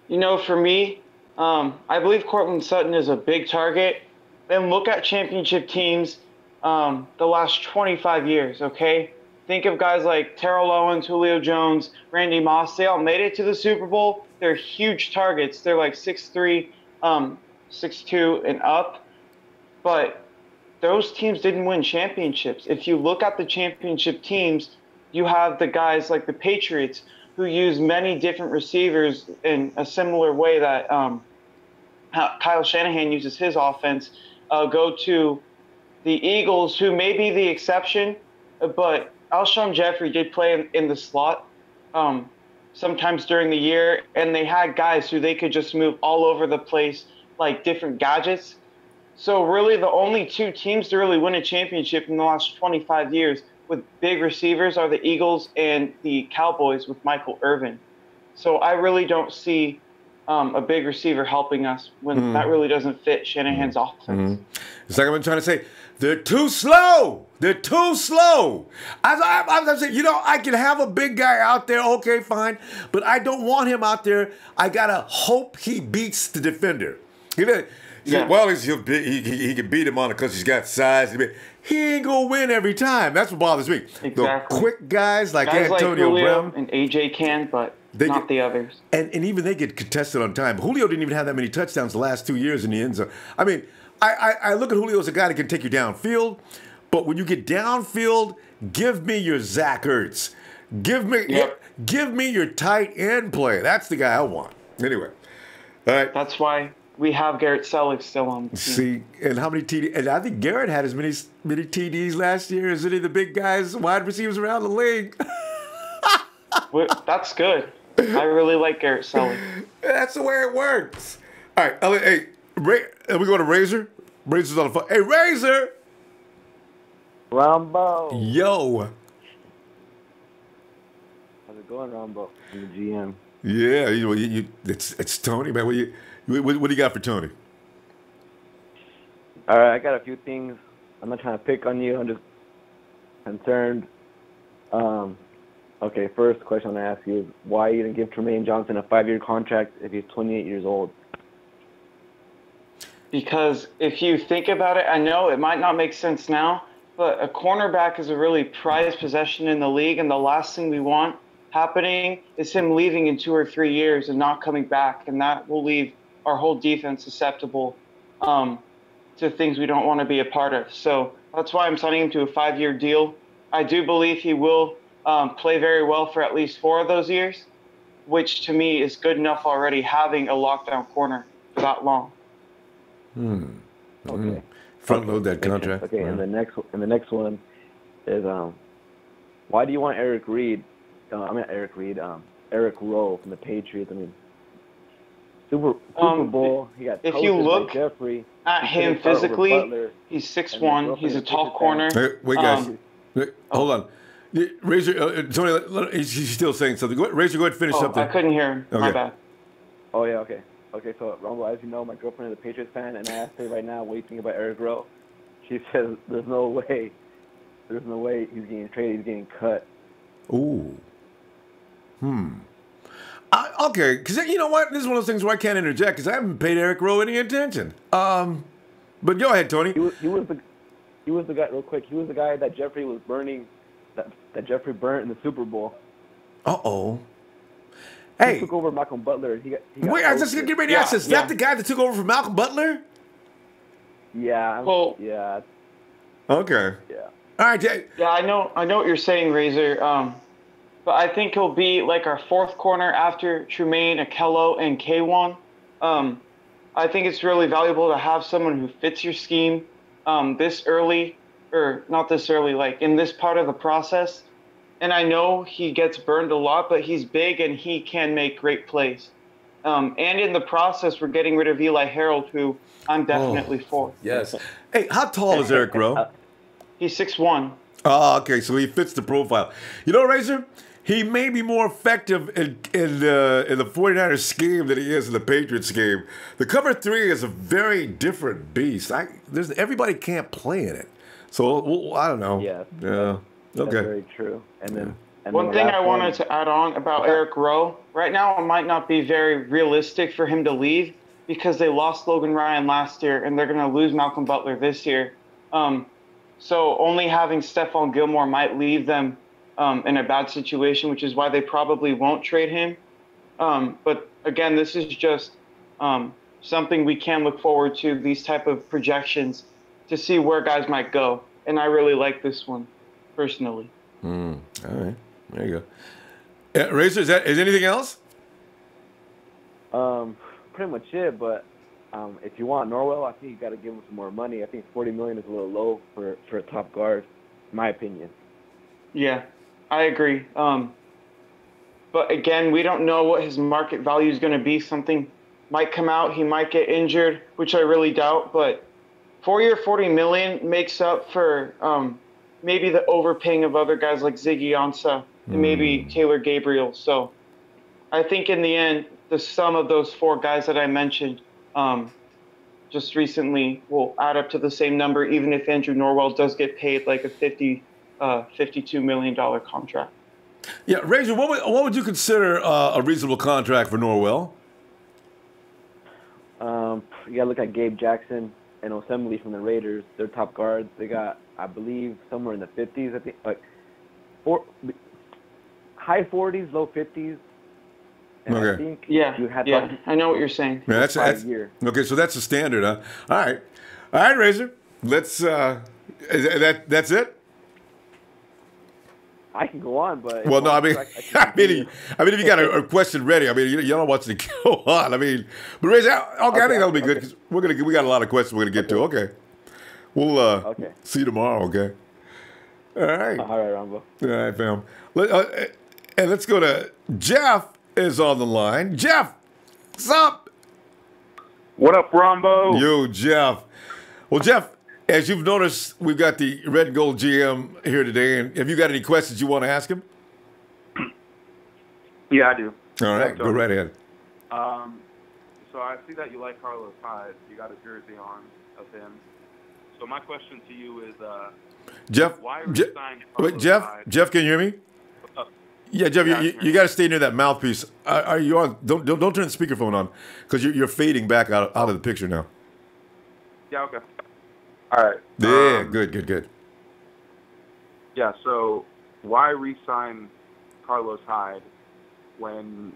For me, I believe Cortland Sutton is a big target. And look at championship teams the last 25 years, okay? Think of guys like Terrell Owens, Julio Jones, Randy Moss. They all made it to the Super Bowl. They're huge targets. They're like 6'3", 6'2", and up. But those teams didn't win championships. If you look at the championship teams, you have the guys like the Patriots who use many different receivers in a similar way that Kyle Shanahan uses his offense. Go to the Eagles, who may be the exception, but Alshon Jeffrey did play in the slot sometimes during the year, and they had guys who they could just move all over the place like different gadgets. So really the only two teams to really win a championship in the last 25 years with big receivers are the Eagles and the Cowboys with Michael Irvin. So I really don't see a big receiver helping us when that really doesn't fit Shanahan's offense. It's like I've been trying to say, they're too slow. They're too slow. I'm saying, I can have a big guy out there, okay, fine, but I don't want him out there. I got to hope he beats the defender. Well, he can beat him on it because he's got size. He ain't going to win every time. That's what bothers me. Exactly. The quick guys like Antonio Antonio Brown and AJ can, but not the others. And even they get contested on time. Julio didn't even have that many touchdowns the last 2 years in the end zone. I mean, I look at Julio as a guy that can take you downfield, but when you get downfield, give me your Zach Ertz. Give me your tight end play. That's the guy I want. Anyway, all right. That's why we have Garrett Selleck still on the team. See, and how many TDs? And I think Garrett had as many TDs last year as any of the big guys, wide receivers around the league. That's good. I really like Garrett Selleck. That's the way it works. All right, hey, we go to Razor. Razor's on the phone. Hey, Razor. Ronbo. Yo. How's it going, Ronbo? I'm the GM. Yeah, it's Tony, man. What do you got for Tony? All right, I got a few things. I'm not trying to pick on you. I'm just concerned. Okay, first question I'm going to ask you is why you didn't give Tremaine Johnson a 5-year contract if he's 28 years old? Because if you think about it, I know it might not make sense now, but a cornerback is a really prized possession in the league, and the last thing we want happening is him leaving in 2 or 3 years and not coming back, and that will leave our whole defense susceptible to things we don't want to be a part of. So that's why I'm signing him to a 5-year deal. I do believe he will play very well for at least 4 of those years, which to me is good enough already having a lockdown corner for that long. Okay. Front load that contract. Okay, Right. and the next one is why do you want Eric Reed? Eric Rowe from the Patriots. I mean, Super Bowl. He got if you toasted look by Jeffrey. at him physically, he's 6'1". He's a tall corner. Hey, wait, guys. Hold on. Razor, Tony, he's still saying something. Razor, go ahead and finish Oh, something. I couldn't hear him. My Okay. bad. Oh yeah, okay. Okay, so Ronbo, as you know, my girlfriend is a Patriots fan, and I asked her right now, what do you think about Eric Rowe? She says there's no way he's getting traded, he's getting cut. Ooh. Okay, because you know what? This is one of those things where I can't interject because I haven't paid Eric Rowe any attention. But go ahead, Tony. He was the guy. Real quick, he was the guy that Jeffrey was burning, that Jeffrey burnt in the Super Bowl. Uh-oh. He Hey. took over Malcolm Butler. He got Wait, I was just going to get ready to ask this. Is that the guy that took over from Malcolm Butler? Yeah. Well, Okay. Yeah. All right, Jay. yeah, I know what you're saying, Razor. But I think he'll be like our 4th corner after Tremaine, Akello, and K1. I think it's really valuable to have someone who fits your scheme this early, or not this early, like in this part of the process. And I know he gets burned a lot, but he's big and he can make great plays. And in the process, we're getting rid of Eli Harold, who I'm definitely for. Yes. Hey, how tall is Eric Rowe? He's 6'1". Oh, okay, so he fits the profile. You know, Razor, he may be more effective in the 49ers scheme than he is in the Patriots scheme. The cover 3 is a very different beast. Everybody can't play in it. So, I don't know. Yeah. Yeah. That's Okay. very true. And then One thing I wanted to add on about Eric Rowe, right now it might not be very realistic for him to leave because they lost Logan Ryan last year and they're going to lose Malcolm Butler this year. So only having Stephon Gilmore might leave them in a bad situation, which is why they probably won't trade him. But again, this is just something we can look forward to, these type of projections, to see where guys might go. And I really like this one, personally. All right. There you go. Razor, is anything else? Pretty much it, but if you want Norwell, I think you got to give him some more money. I think $40 million is a little low for a top guard, in my opinion. Yeah, I agree. But again, we don't know what his market value is going to be. Something might come out. He might get injured, which I really doubt. But 4-year, $40 million makes up for maybe the overpaying of other guys like Ziggy Ansah and maybe Taylor Gabriel. So I think in the end, the sum of those 4 guys that I mentioned just recently will add up to the same number, even if Andrew Norwell does get paid like a $52 million contract. Yeah, Razor, what would you consider a reasonable contract for Norwell? You got to look at Gabe Jackson and Osemele from the Raiders. They're top guards. They got, I believe, somewhere in the 50s. I think like high 40s, low 50s. And Okay. I think Yeah, I know what you're saying. Yeah, that's okay. So that's the standard, huh? All right, Razor. Let's. That's it. I can go on, but Well, no, I mean, if you got a question ready, I mean, you don't want to go on. I mean, but Razor, okay, I think that'll be good because we got a lot of questions we're gonna get to. Okay, we'll see you tomorrow. Okay. All right. All right, Ronbo. All right, fam. And let's go to Jeff. Is on the line. Jeff, what's up? What up, Ronbo? Yo, Jeff. Well, Jeff, as you've noticed, we've got the Red and Gold GM here today. And have you got any questions you want to ask him? Yeah, I do. All right, go right ahead. So I see that you like Carlos Hyde. You got a jersey on of him. So my question to you is, Jeff, why resign Carlos Hyde? Jeff, can you hear me? Yeah, Jeff, you got to stay near that mouthpiece. Are you on? Don't turn the speakerphone on because you're fading back out of the picture now. Yeah, okay. All right. Yeah, good. Yeah, so why re-sign Carlos Hyde when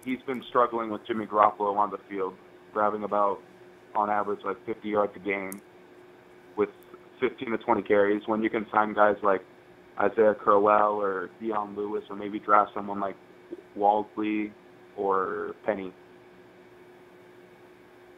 he's been struggling with Jimmy Garoppolo on the field, grabbing about, on average, like 50 yards a game with 15 to 20 carries, when you can sign guys like Isaiah Crowell or Dion Lewis, or maybe draft someone like Walsley or Penny?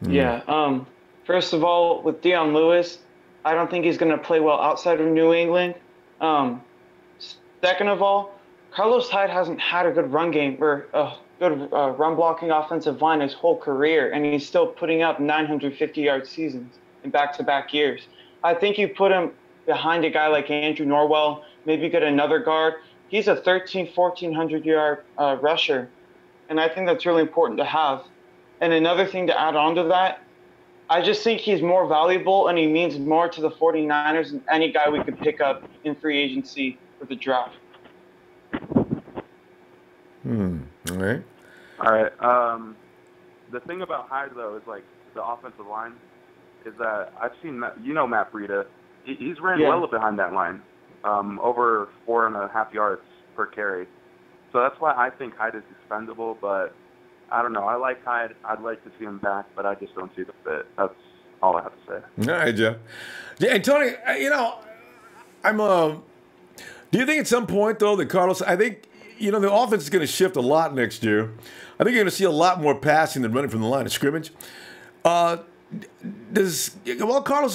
Yeah. First of all, with Dion Lewis, I don't think he's going to play well outside of New England. Second of all, Carlos Hyde hasn't had a good run game or a good run blocking offensive line his whole career, and he's still putting up 950-yard seasons in back-to-back years. I think you put him behind a guy like Andrew Norwell, maybe get another guard. He's a 1,400-yard rusher, and I think that's really important to have. And another thing to add on to that, I just think he's more valuable and he means more to the 49ers than any guy we could pick up in free agency for the draft. All right. All right. The thing about Hyde, though, is like the offensive line is that I've seen Matt Breida. He's ran well behind that line, over 4.5 yards per carry. So that's why I think Hyde is expendable, but I don't know. I like Hyde. I'd like to see him back, but I just don't see the fit. That's all I have to say. All right, Jeff. Yeah, and Tony, I'm do you think at some point, though, that Carlos, I think, the offense is going to shift a lot next year. I think you're going to see a lot more passing than running from the line of scrimmage. Carlos's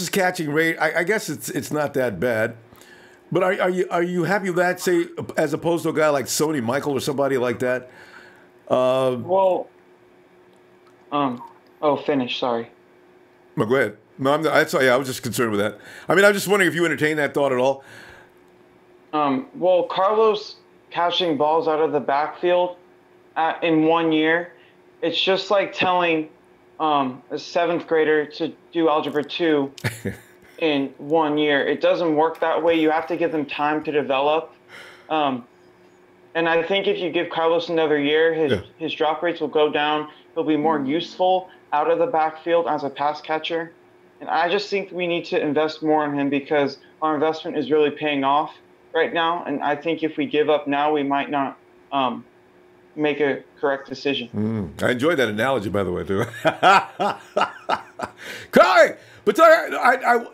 catching rate, I guess it's not that bad. But are you happy with that, say, as opposed to a guy like Sony Michael or somebody like that? Finish, sorry. No, go ahead. No, I was just concerned with that. I mean, I was just wondering if you entertained that thought at all. Carlos catching balls out of the backfield in 1 year, it's just like telling a seventh grader to do Algebra 2 in 1 year. It doesn't work that way. You have to give them time to develop. And I think if you give Carlos another year, his drop rates will go down. He'll be more useful out of the backfield as a pass catcher. And I just think we need to invest more in him because our investment is really paying off right now. And I think if we give up now, we might not make a correct decision. I enjoyed that analogy, by the way, too. Corey! But Tony,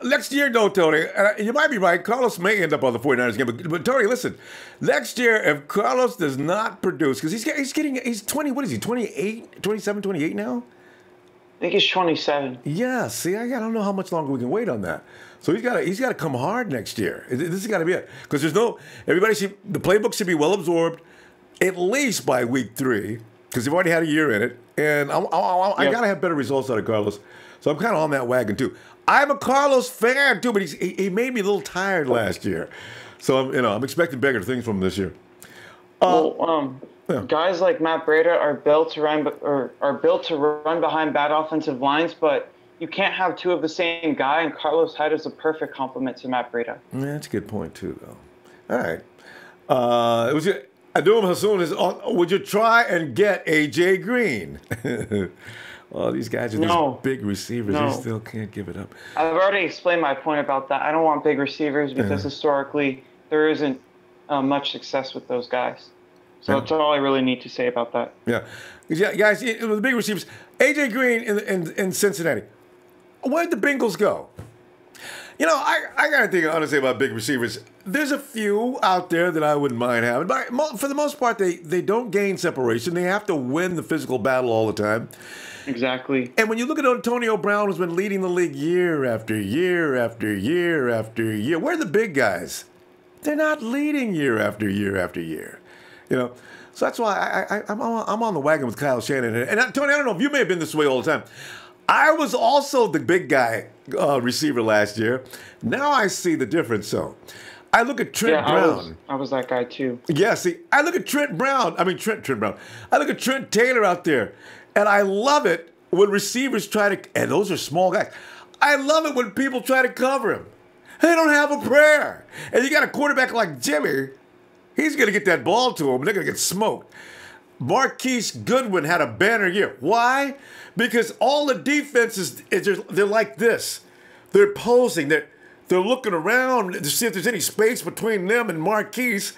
next year, though, Tony, you might be right. Carlos may end up on the 49ers game. But Tony, listen, next year, if Carlos does not produce, because he's 20, what is he, 28, 27, 28 now? I think he's 27. Yeah, see, I don't know how much longer we can wait on that. So he's got to come hard next year. This has got to be it. Because the playbook should be well absorbed at least by week 3, because they've already had a year in it. And I got to have better results out of Carlos. So I'm kind of on that wagon, too. I'm a Carlos fan, too, but he made me a little tired last year. So, I'm expecting bigger things from him this year. Guys like Matt Breida are built to run behind bad offensive lines, but you can't have two of the same guy, and Carlos Hyde is a perfect complement to Matt Breida. Yeah, that's a good point, too, though. All right. It was Adum Hassoun is on. Would you try and get A.J. Green? Oh, these guys are these big receivers. They still can't give it up. I've already explained my point about that. I don't want big receivers because historically there isn't much success with those guys. So that's all I really need to say about that. Yeah, guys, the big receivers. A.J. Green in Cincinnati. Where'd the Bengals go? I got to think honestly about big receivers. There's a few out there that I wouldn't mind having. But for the most part, they don't gain separation. They have to win the physical battle all the time. Exactly. And when you look at Antonio Brown, who's been leading the league year after year after year after year, where are the big guys? They're not leading year after year after year. So that's why I'm on the wagon with Kyle Shanahan. And Tony, I don't know if you may have been this way all the time. I was also the big guy receiver last year. Now I see the difference. So I look at Trent Brown. I was that guy too. Yeah, see, I look at Trent Brown. I look at Trent Taylor out there. And I love it when receivers try to, and those are small guys. I love it when people try to cover him. They don't have a prayer. And you got a quarterback like Jimmy, he's going to get that ball to him, and they're going to get smoked. Marquise Goodwin had a banner year. Why? Because all the defenses, they're like this. They're posing. They're looking around to see if there's any space between them and Marquise.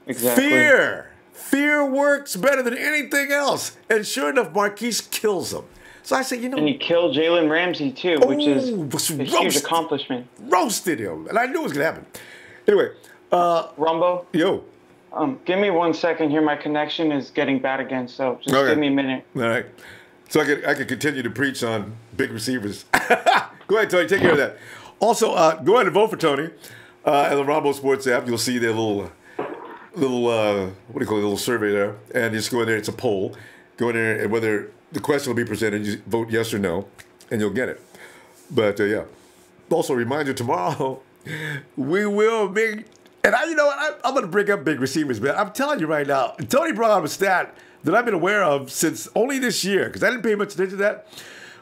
Exactly. Fear works better than anything else. And sure enough, Marquise kills him. So I say, And he killed Jalen Ramsey, too, which is a huge accomplishment. Roasted him. And I knew it was going to happen. Anyway, Rumbo, Yo. give me 1 second here. My connection is getting bad again, so just Okay. give me a minute. All right. So I could continue to preach on big receivers. Go ahead, Tony. Take care of that. Also, go ahead and vote for Tony at the Ronbo Sports app. You'll see their little what do you call it, little survey there, and just go in there. It's a poll. Go in there, and whether the question will be presented, you vote yes or no, and you'll get it. But yeah. Also, remind you tomorrow we will be. And you know what? I'm going to bring up big receivers, man. I'm telling you right now. Tony brought up a stat that I've been aware of since only this year, because I didn't pay much attention to that.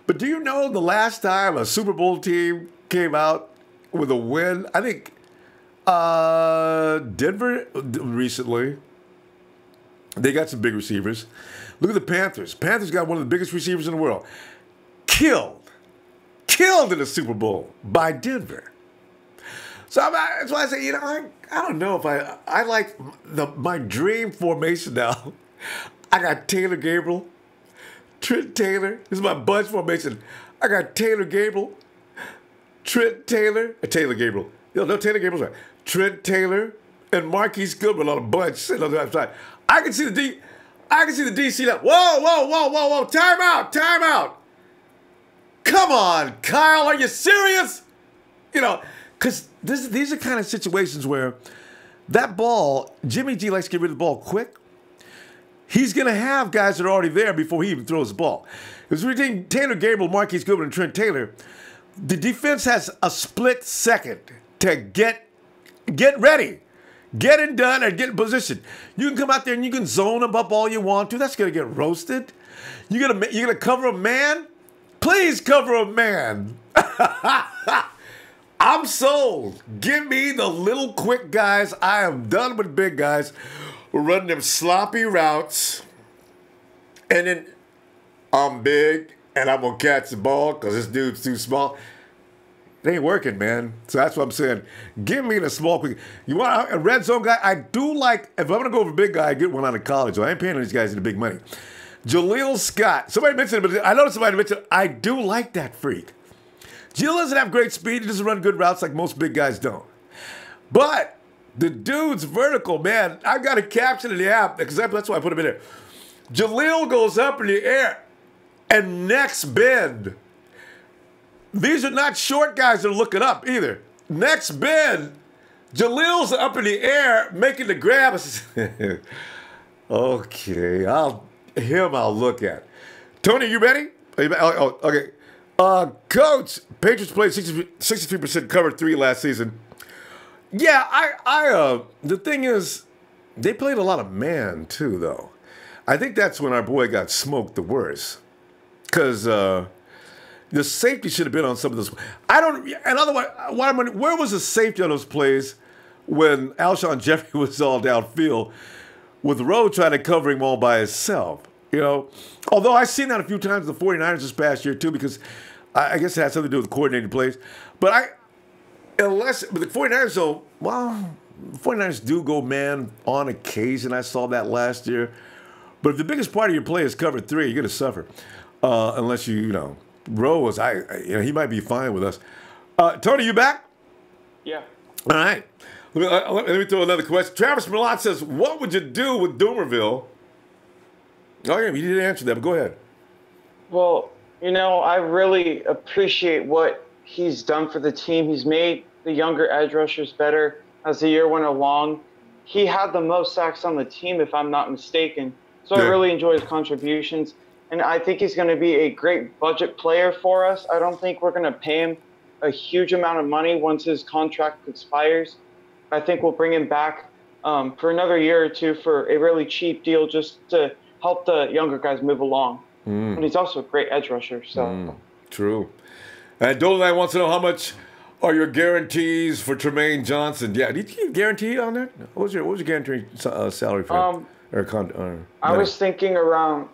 But do you know the last time a Super Bowl team came out with a win? I think Denver recently. They got some big receivers. Look at the Panthers. Panthers got one of the biggest receivers in the world. Killed in the Super Bowl by Denver. So that's why I say, I don't know if I like my dream formation now. I got Taylor Gabriel, Trent Taylor. This is my bunch formation. I got Taylor Gabriel, Trent Taylor, and Taylor Gabriel. No, Taylor Gabriel's right. Trent Taylor and Marquise Goodwin on a bunch on the other side. I can see the DC now. Whoa. Time out. Come on, Kyle, are you serious? Because these are kind of situations where that ball, Jimmy G likes to get rid of the ball quick. He's going to have guys that are already there before he even throws the ball. Because between Taylor Gabriel, Marquise Goodwin, and Trent Taylor, the defense has a split second to get ready, get it done, and get in position. You can come out there and you can zone them up all you want to. That's going to get roasted. You're gonna cover a man? Please cover a man. I'm sold. Give me the little quick guys. I am done with big guys. We're running them sloppy routes. And then I'm big and I'm going to catch the ball because this dude's too small. It ain't working, man. So that's what I'm saying. Give me the small quick. You want a red zone guy? I do like, if I'm going to go over a big guy, I get one out of college. So I ain't paying these guys any big money. Jaleel Scott. Somebody mentioned it, but I noticed somebody mentioned it. I do like that freak. Jaleel doesn't have great speed. He doesn't run good routes like most big guys don't. But the dude's vertical, man. I got a caption in the app because that's why I put him in there. Jaleel goes up in the air and next bend. These are not short guys that are looking up either. Next bend. Jaleel's up in the air making the grab. Okay, I'll look at. Tony, you ready? Okay. Coach, Patriots played 63% cover 3 last season. Yeah, the thing is, they played a lot of man too, though. I think that's when our boy got smoked the worst. Because the safety should have been on some of those. Where was the safety on those plays when Alshon Jeffrey was all downfield with Rowe trying to cover him all by himself? Although I've seen that a few times in the 49ers this past year too, because I guess it has something to do with coordinated plays. But the 49ers, the 49ers do go man on occasion. I saw that last year. But if the biggest part of your play is cover 3, you're going to suffer. Unless Rowe was, he might be fine with us. Tony, you back? Yeah. All right. Let me throw another question. Travis Millat says, what would you do with Doomerville? Oh, yeah, you didn't answer that, but go ahead. Well, I really appreciate what he's done for the team. He's made the younger edge rushers better as the year went along. He had the most sacks on the team, if I'm not mistaken. So yeah. I really enjoy his contributions. And I think he's going to be a great budget player for us. I don't think we're going to pay him a huge amount of money once his contract expires. I think we'll bring him back for another year or two for a really cheap deal just to help the younger guys move along. And he's also a great edge rusher. So true. And Dolan wants to know how much are your guarantees for Tremaine Johnson? Yeah, did you get guaranteed on that? What was your guaranteed salary for him? I was thinking around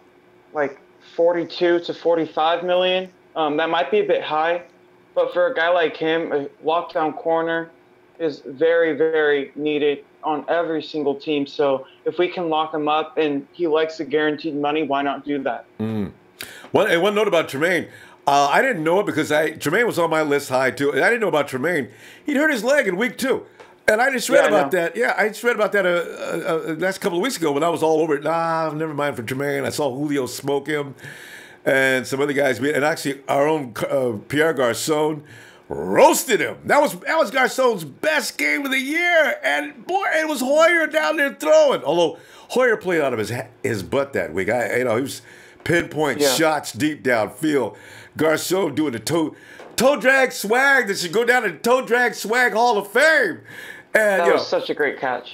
like 42 to 45 million. That might be a bit high, but for a guy like him, a lockdown corner is very, very needed on every single team. So if we can lock him up and he likes the guaranteed money, why not do that? One note about Tremaine. I didn't know it because Tremaine was on my list high too. And I didn't know about Tremaine. He'd hurt his leg in week 2. And I just read Yeah, I about know. that. Yeah, I just read about that last couple of weeks ago when I was all over it. Nah, never mind for Tremaine. I saw Julio smoke him and some other guys. And actually, our own Pierre Garcon roasted him. That was Garcon's best game of the year. And boy, it was Hoyer down there throwing. Although Hoyer played out of his butt that week. He was pinpoint shots deep downfield. Garcon doing the toe drag swag that should go down to the toe drag swag Hall of Fame. And, That was such a great catch.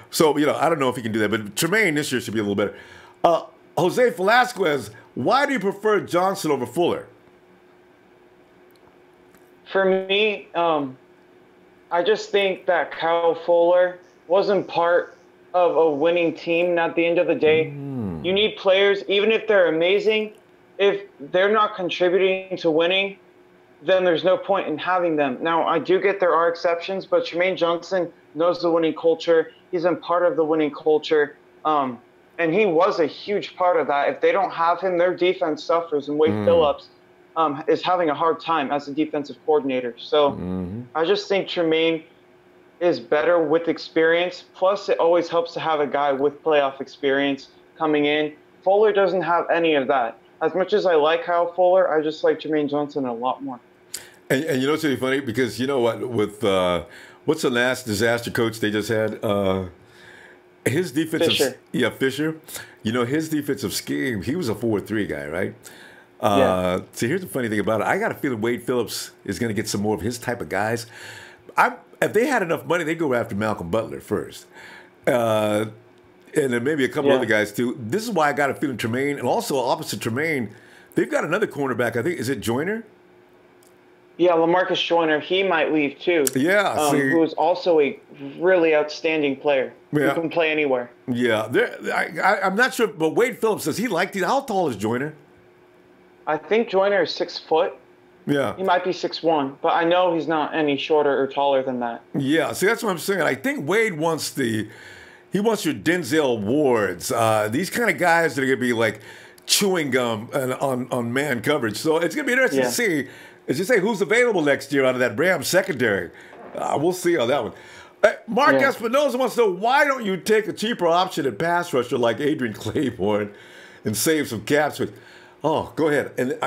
So, I don't know if he can do that, but Tremaine this year should be a little better. Jose Velasquez, why do you prefer Johnson over Fuller? For me, I just think that Kyle Fuller wasn't part of a winning team. And at the end of the day, you need players, even if they're amazing, if they're not contributing to winning, then there's no point in having them. Now, I do get there are exceptions, but Jermaine Johnson knows the winning culture. He's been part of the winning culture, and he was a huge part of that. If they don't have him, their defense suffers, and Wade Phillips is having a hard time as a defensive coordinator. So I just think Jermaine is better with experience. Plus, it always helps to have a guy with playoff experience coming in. Fuller doesn't have any of that. As much as I like Kyle Fuller, I just like Jermaine Johnson a lot more. And it's really funny because you know what? With what's the last disaster coach they just had? His defensive Fisher. Fisher. His defensive scheme. He was a 4-3 guy, right? So here's the funny thing about it. I got a feeling Wade Phillips is going to get some more of his type of guys. If they had enough money, they'd go after Malcolm Butler first. And then maybe a couple other guys too. This is why I got a feeling Tremaine, and also opposite Tremaine, they've got another cornerback. I think is it Joyner? Yeah, LaMarcus Joyner, he might leave too. Yeah, who is also a really outstanding player. Yeah. Who can play anywhere. Yeah, I'm not sure, but Wade Phillips says he liked it. How tall is Joyner? I think Joyner is 6 foot. Yeah. He might be 6'1", but I know he's not any shorter or taller than that. Yeah, see, that's what I'm saying. I think Wade wants your Denzel Wards, these kind of guys that are going to be like chewing gum on man coverage. So it's going to be interesting to see, as you say, who's available next year out of that Rams secondary. We'll see on that one. Mark Espinoza wants to know, why don't you take a cheaper option at pass rusher like Adrian Claiborne and save some caps with? Oh, go ahead. And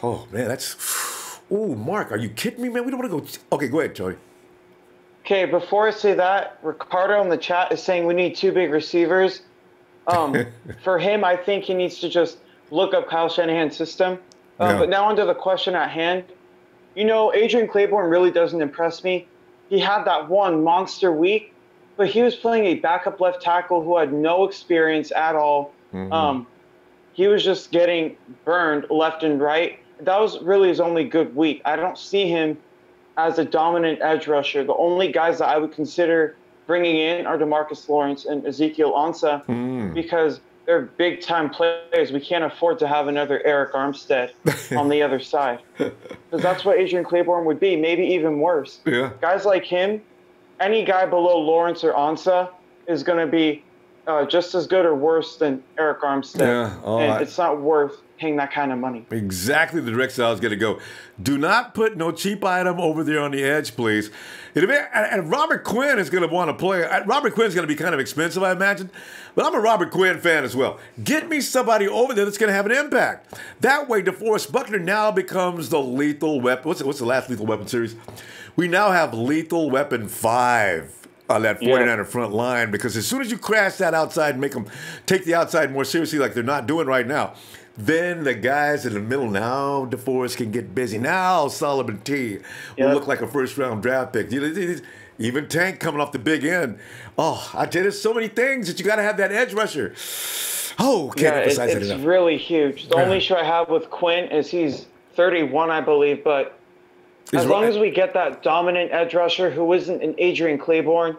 oh man, that's. Oh, Mark, are you kidding me, man? We don't want to go. Okay, go ahead, Joey. Okay, before I say that, Ricardo in the chat is saying we need 2 big receivers. For him, I think he needs to just look up Kyle Shanahan's system. But now onto the question at hand. Adrian Claiborne really doesn't impress me. He had that one monster week, but he was playing a backup left tackle who had no experience at all. He was just getting burned left and right. That was really his only good week. I don't see him as a dominant edge rusher. The only guys that I would consider bringing in are DeMarcus Lawrence and Ezekiel Ansah because they're big-time players. We can't afford to have another Eric Armstead on the other side. Because that's what Adrian Claiborne would be, maybe even worse. Yeah. Guys like him, any guy below Lawrence or Ansah is going to be just as good or worse than Eric Armstead. And it's not worth paying that kind of money. Exactly the direction I was going to go. Do not put no cheap item over there on the edge, please. And Robert Quinn is going to want to play. Robert Quinn's going to be kind of expensive, I imagine. But I'm a Robert Quinn fan as well. Get me somebody over there that's going to have an impact. That way, DeForest Buckner now becomes the lethal weapon. What's the last lethal weapon series? We now have lethal weapon 5 on that 49er front line, because as soon as you crash that outside and make them take the outside more seriously like they're not doing right now, then the guys in the middle, now DeForest can get busy. Now Solomon T will look like a first-round draft pick. Even Tank coming off the big end. Oh, I tell you, there's so many things that you got to have that edge rusher. Oh, can't emphasize it enough. It's really huge. The only issue I have with Quinn is he's 31, I believe, but as long as we get that dominant edge rusher who isn't an Adrian Claiborne,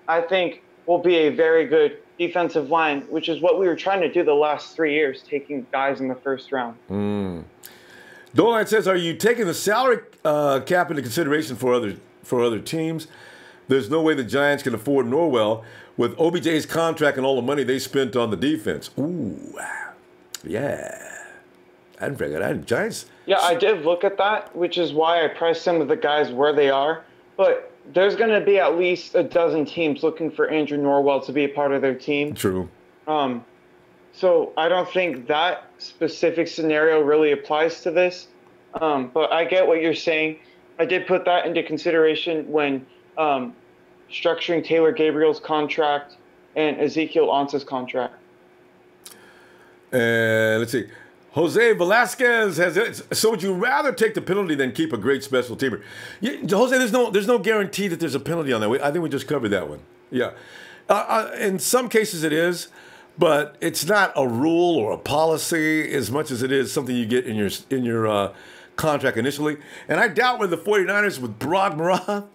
I think we'll be a very good defensive line, which is what we were trying to do the last 3 years, taking guys in the first round. Dolan says, are you taking the salary cap into consideration for other teams? There's no way the Giants can afford Norwell with OBJ's contract and all the money they spent on the defense. Ooh, yeah. I didn't figure that. Giants. Yeah, I did look at that, which is why I priced some of the guys where they are. But there's going to be at least a dozen teams looking for Andrew Norwell to be a part of their team. True. So I don't think that specific scenario really applies to this. But I get what you're saying. I did put that into consideration when structuring Taylor Gabriel's contract and Ezekiel Ansa's contract. Let's see. Jose Velasquez has it. So would you rather take the penalty than keep a great special teamer? Yeah, Jose, there's no guarantee that there's a penalty on that. I think we just covered that one. Yeah. In some cases it is, but it's not a rule or a policy as much as it is something you get in your contract initially. And I doubt with the 49ers with Parag Marah,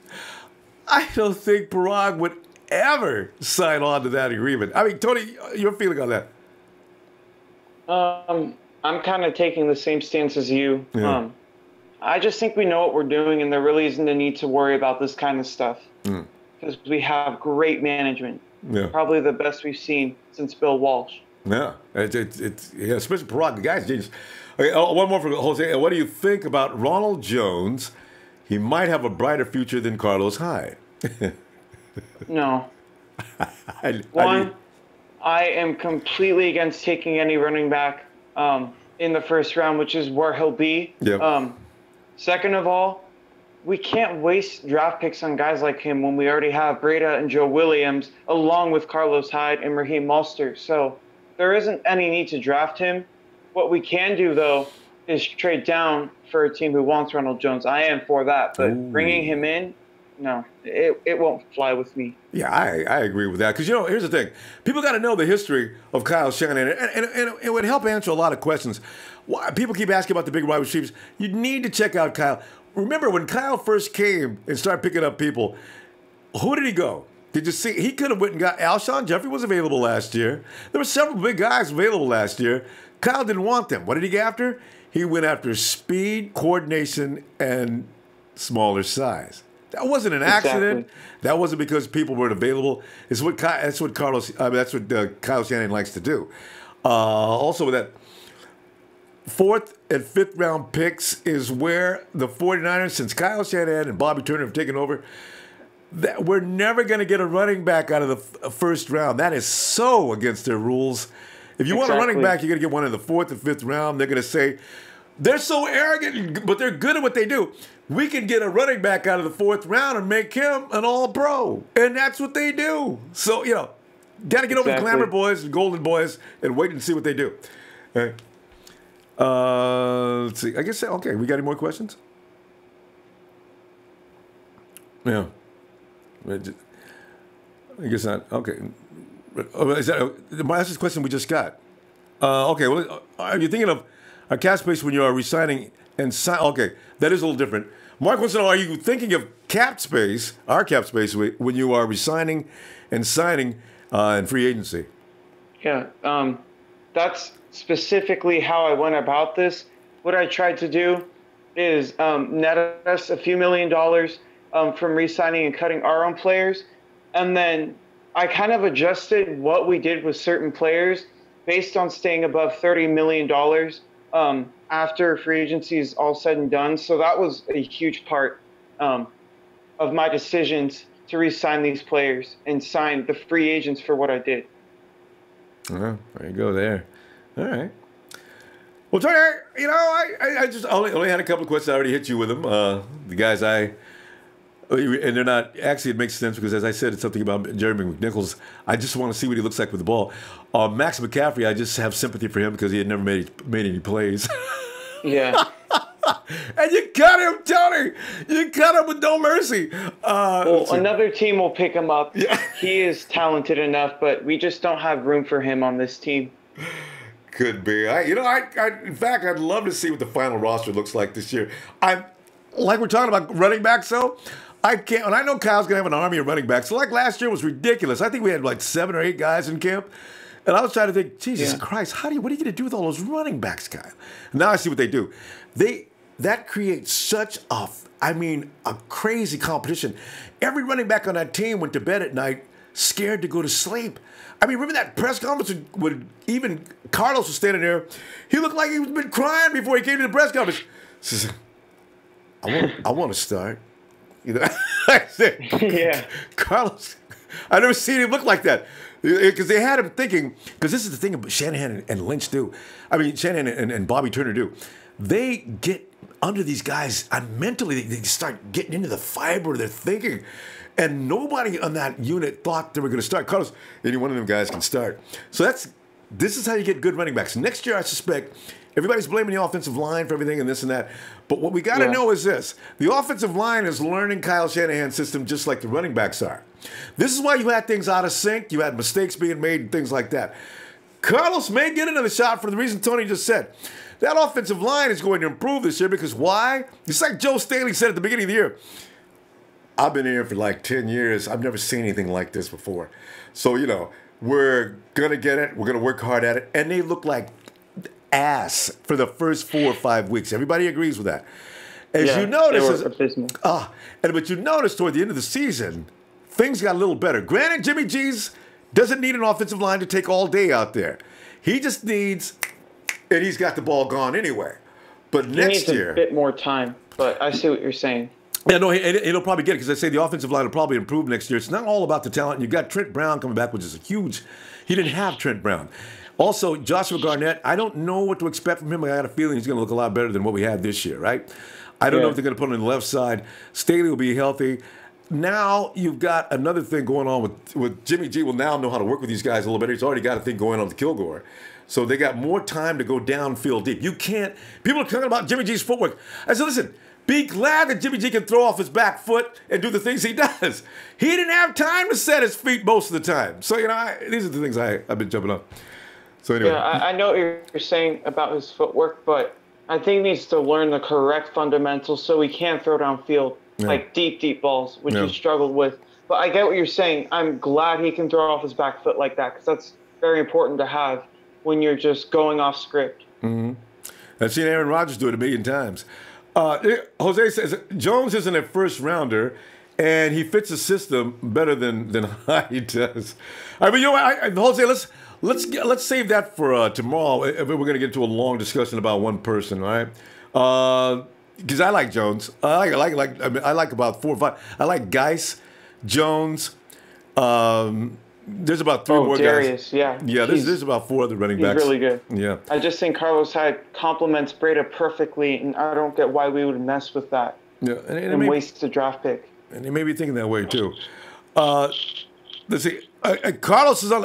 I don't think Parag would ever sign on to that agreement. I mean, Tony, your feeling on that? I'm kind of taking the same stance as you. Yeah. I just think we know what we're doing, and there really isn't a need to worry about this kind of stuff because we have great management. Yeah. Probably the best we've seen since Bill Walsh. Yeah, yeah, especially Parag, the guy's genius. Okay, one more for Jose. What do you think about Ronald Jones? He might have a brighter future than Carlos Hyde. No. I am completely against taking any running back in the first round, which is where he'll be. Yep. Second of all, we can't waste draft picks on guys like him when we already have Breida and Joe Williams, along with Carlos Hyde and Raheem Mostert. So there isn't any need to draft him. What we can do, though, is trade down for a team who wants Ronald Jones. I am for that, but bringing him in, no, it won't fly with me. Yeah, I agree with that. Because, here's the thing. People got to know the history of Kyle Shanahan, and it would help answer a lot of questions. Why, people keep asking about the big wide receivers. You need to check out Kyle. Remember, when Kyle first came and started picking up people, who did he go? Did you see? He could have went and got Alshon Jeffrey was available last year. There were several big guys available last year. Kyle didn't want them. What did he get after? He went after speed, coordination, and smaller size. That wasn't an accident. Exactly. That wasn't because people weren't available. That's what Kyle Shanahan likes to do. Also, with that, 4th and 5th round picks is where the 49ers, since Kyle Shanahan and Bobby Turner have taken over, that we're never going to get a running back out of the first round. That is so against their rules. If you want a running back, you're going to get one in the 4th and 5th round. They're going to say, they're so arrogant, but they're good at what they do. We can get a running back out of the 4th round and make him an all-pro. And that's what they do. So, got to get over the glamour boys and golden boys and wait and see what they do. All right. Let's see. I guess, okay, we got any more questions? Yeah. I guess not. Okay. That's the question we just got. Okay, well, are you thinking of our cap space when you are resigning and sign? Okay, that is a little different. Mark wants to know, are you thinking of cap space, our cap space, when you are resigning and signing in free agency? Yeah, that's specifically how I went about this. What I tried to do is net us a few $1 million from re-signing and cutting our own players. And then I kind of adjusted what we did with certain players based on staying above $30 million after free agency is all said and done. So that was a huge part of my decisions to re-sign these players and sign the free agents for what I did. There you go there. All right. Well, Tony, I just only had a couple of questions. I already hit you with them. The guys and they're not, actually it makes sense because as I said, it's something about Jeremy McNichols. I just want to see what he looks like with the ball. Max McCaffrey, I just have sympathy for him because he had never made any plays. Yeah. And you cut him, Tony. You cut him with no mercy. Well, another team will pick him up. Yeah. He is talented enough, but we just don't have room for him on this team. Could be. In fact, I'd love to see what the final roster looks like this year. Like we're talking about running backs, though. I can't. And I know Kyle's gonna have an army of running backs. So like last year was ridiculous. I think we had like 7 or 8 guys in camp, and I was trying to think, Jesus Christ, what are you gonna do with all those running backs, Kyle? Now I see what they do. That creates such a crazy competition. Every running back on that team went to bed at night scared to go to sleep. I mean, remember that press conference when even Carlos was standing there? He looked like he was been crying before he came to the press conference. He says, I want to start. You know, I said, Yeah. Carlos, I never seen him look like that. Because they had him thinking, because this is the thing about Shanahan and Lynch do. I mean, Shanahan and Bobby Turner do. They get under these guys, and mentally they start getting into the fiber of their thinking. And nobody on that unit thought they were going to start. Carlos, any one of them guys can start. So this is how you get good running backs. Next year, I suspect, everybody's blaming the offensive line for everything and this and that. But what we got to know is this. The offensive line is learning Kyle Shanahan's system just like the running backs are. This is why you had things out of sync. You had mistakes being made and things like that. Carlos may get another shot for the reason Tony just said. That offensive line is going to improve this year because why? It's like Joe Staley said at the beginning of the year. I've been here for like 10 years. I've never seen anything like this before. So, you know, we're going to get it. We're going to work hard at it. And they look like ass for the first 4 or 5 weeks. Everybody agrees with that. As you notice, but you notice toward the end of the season, things got a little better. Granted, Jimmy G's doesn't need an offensive line to take all day out there. He just needs, and he's got the ball gone anyway. But next year, a bit more time. But I see what you're saying. Yeah, no, he'll probably get it because I say the offensive line will probably improve next year. It's not all about the talent. You've got Trent Brown coming back, which is a huge. He didn't have Trent Brown. Also, Joshua Garnett, I don't know what to expect from him. I got a feeling he's going to look a lot better than what we had this year, right? I don't know if they're going to put him on the left side. Staley will be healthy. Now you've got another thing going on with Jimmy G will now know how to work with these guys a little better. He's already got a thing going on with Kilgore. So they got more time to go downfield deep. You can't. People are talking about Jimmy G's footwork. I said, listen, be glad that Jimmy G can throw off his back foot and do the things he does. He didn't have time to set his feet most of the time. So, you know, these are the things I've been jumping on. So anyway. Yeah, I know what you're saying about his footwork, but I think he needs to learn the correct fundamentals so he can throw downfield, like deep balls, which he struggled with. But I get what you're saying. I'm glad he can throw off his back foot like that because that's very important to have when you're just going off script. Mm-hmm. I've seen Aaron Rodgers do it 1,000,000 times. Jose says Jones isn't a first rounder, and he fits the system better than Hyde does. I mean, you know, Jose, let's save that for tomorrow. We're going to get into a long discussion about one person, right? Because I like Jones. I like about 4 or 5. I like Geis, Jones. There's about 3 more Darius, guys. Yeah. There's about 4 other running backs. He's really good. Yeah. I just think Carlos Hyde complements Breda perfectly, and I don't get why we would mess with that and waste a draft pick. And he may be thinking that way too. Let's see. Carlos is on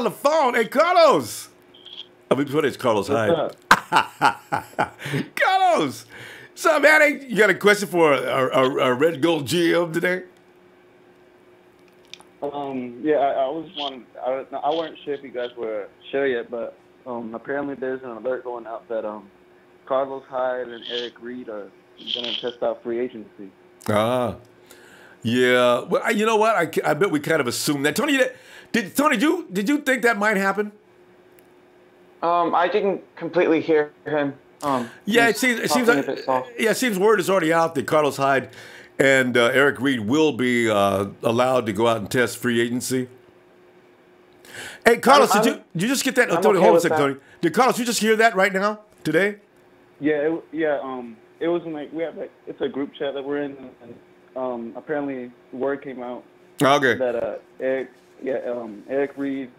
the phone. Hey, Carlos. I mean, it's Carlos Hyde. Carlos. What's up, man? Hey, you got a question for our Red Gold GM today? Yeah, I was one. I weren't sure if you guys were sure yet, but apparently there's an alert going out that Carlos Hyde and Eric Reed are going to test out free agency. Yeah. Well, you know what? I bet we kind of assumed that. Tony, did you think that might happen? I didn't completely hear him. It seems word is already out that Carlos Hyde and Eric Reed will be allowed to go out and test free agency. Hey, Carlos, did you just get that? Tony, hold on a second, Tony. Did Carlos, you just hear that right now today? Yeah, it was like we have it's a group chat that we're in, and apparently word came out that Eric Reed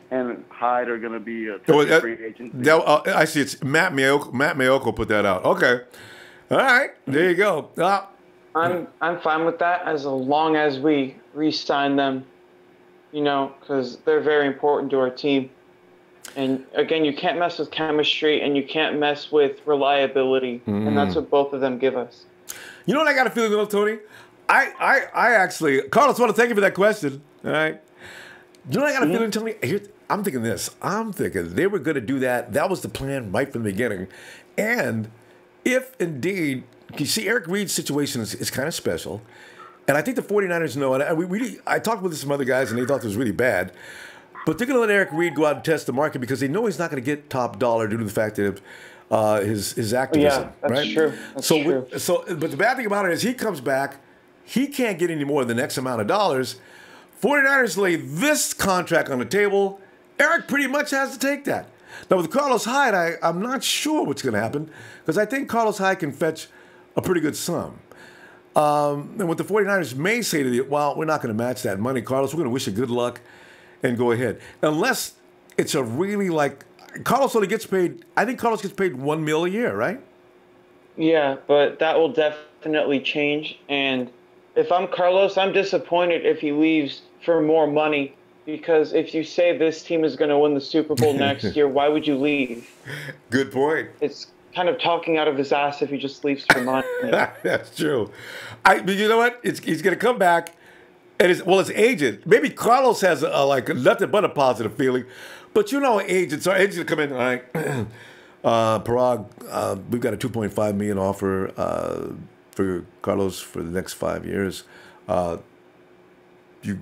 and Hyde are going to be free agency. I see. It's Matt Mayoko put that out. Okay, all right, there you go. I'm fine with that as long as we re-sign them, you know, because they're very important to our team. And again, you can't mess with chemistry and you can't mess with reliability, and that's what both of them give us. You know what I got a feeling though, Tony? I actually, Carlos, I want to thank you for that question. All right. You know what I got a feeling, Tony? I'm thinking this. I'm thinking they were going to do that. That was the plan right from the beginning. And if indeed, you see, Eric Reed's situation is kind of special. And I think the 49ers know, and I talked with some other guys, and they thought it was really bad. But they're going to let Eric Reed go out and test the market because they know he's not going to get top dollar due to the fact that his activism. Yeah, that's right? true. That's true. But the bad thing about it is he comes back, he can't get any more than X amount of dollars. 49ers lay this contract on the table. Eric pretty much has to take that. Now, with Carlos Hyde, I'm not sure what's going to happen because I think Carlos Hyde can fetch a pretty good sum. And what the 49ers may say to you, well, we're not going to match that money, Carlos. We're going to wish you good luck and go ahead. Unless it's a really Carlos only gets paid, I think Carlos gets paid $1 million a year, right? Yeah, but that will definitely change. And if I'm Carlos, I'm disappointed if he leaves for more money, because if you say this team is going to win the Super Bowl next year, why would you leave? Good point. It's kind of talking out of his ass if he just leaves for money. That's true. But you know what? He's going to come back, and his agent. Maybe Carlos has nothing but a positive feeling, but agents are. Agents going to come in. All right, Parag, we've got a $2.5 million offer for Carlos for the next 5 years. You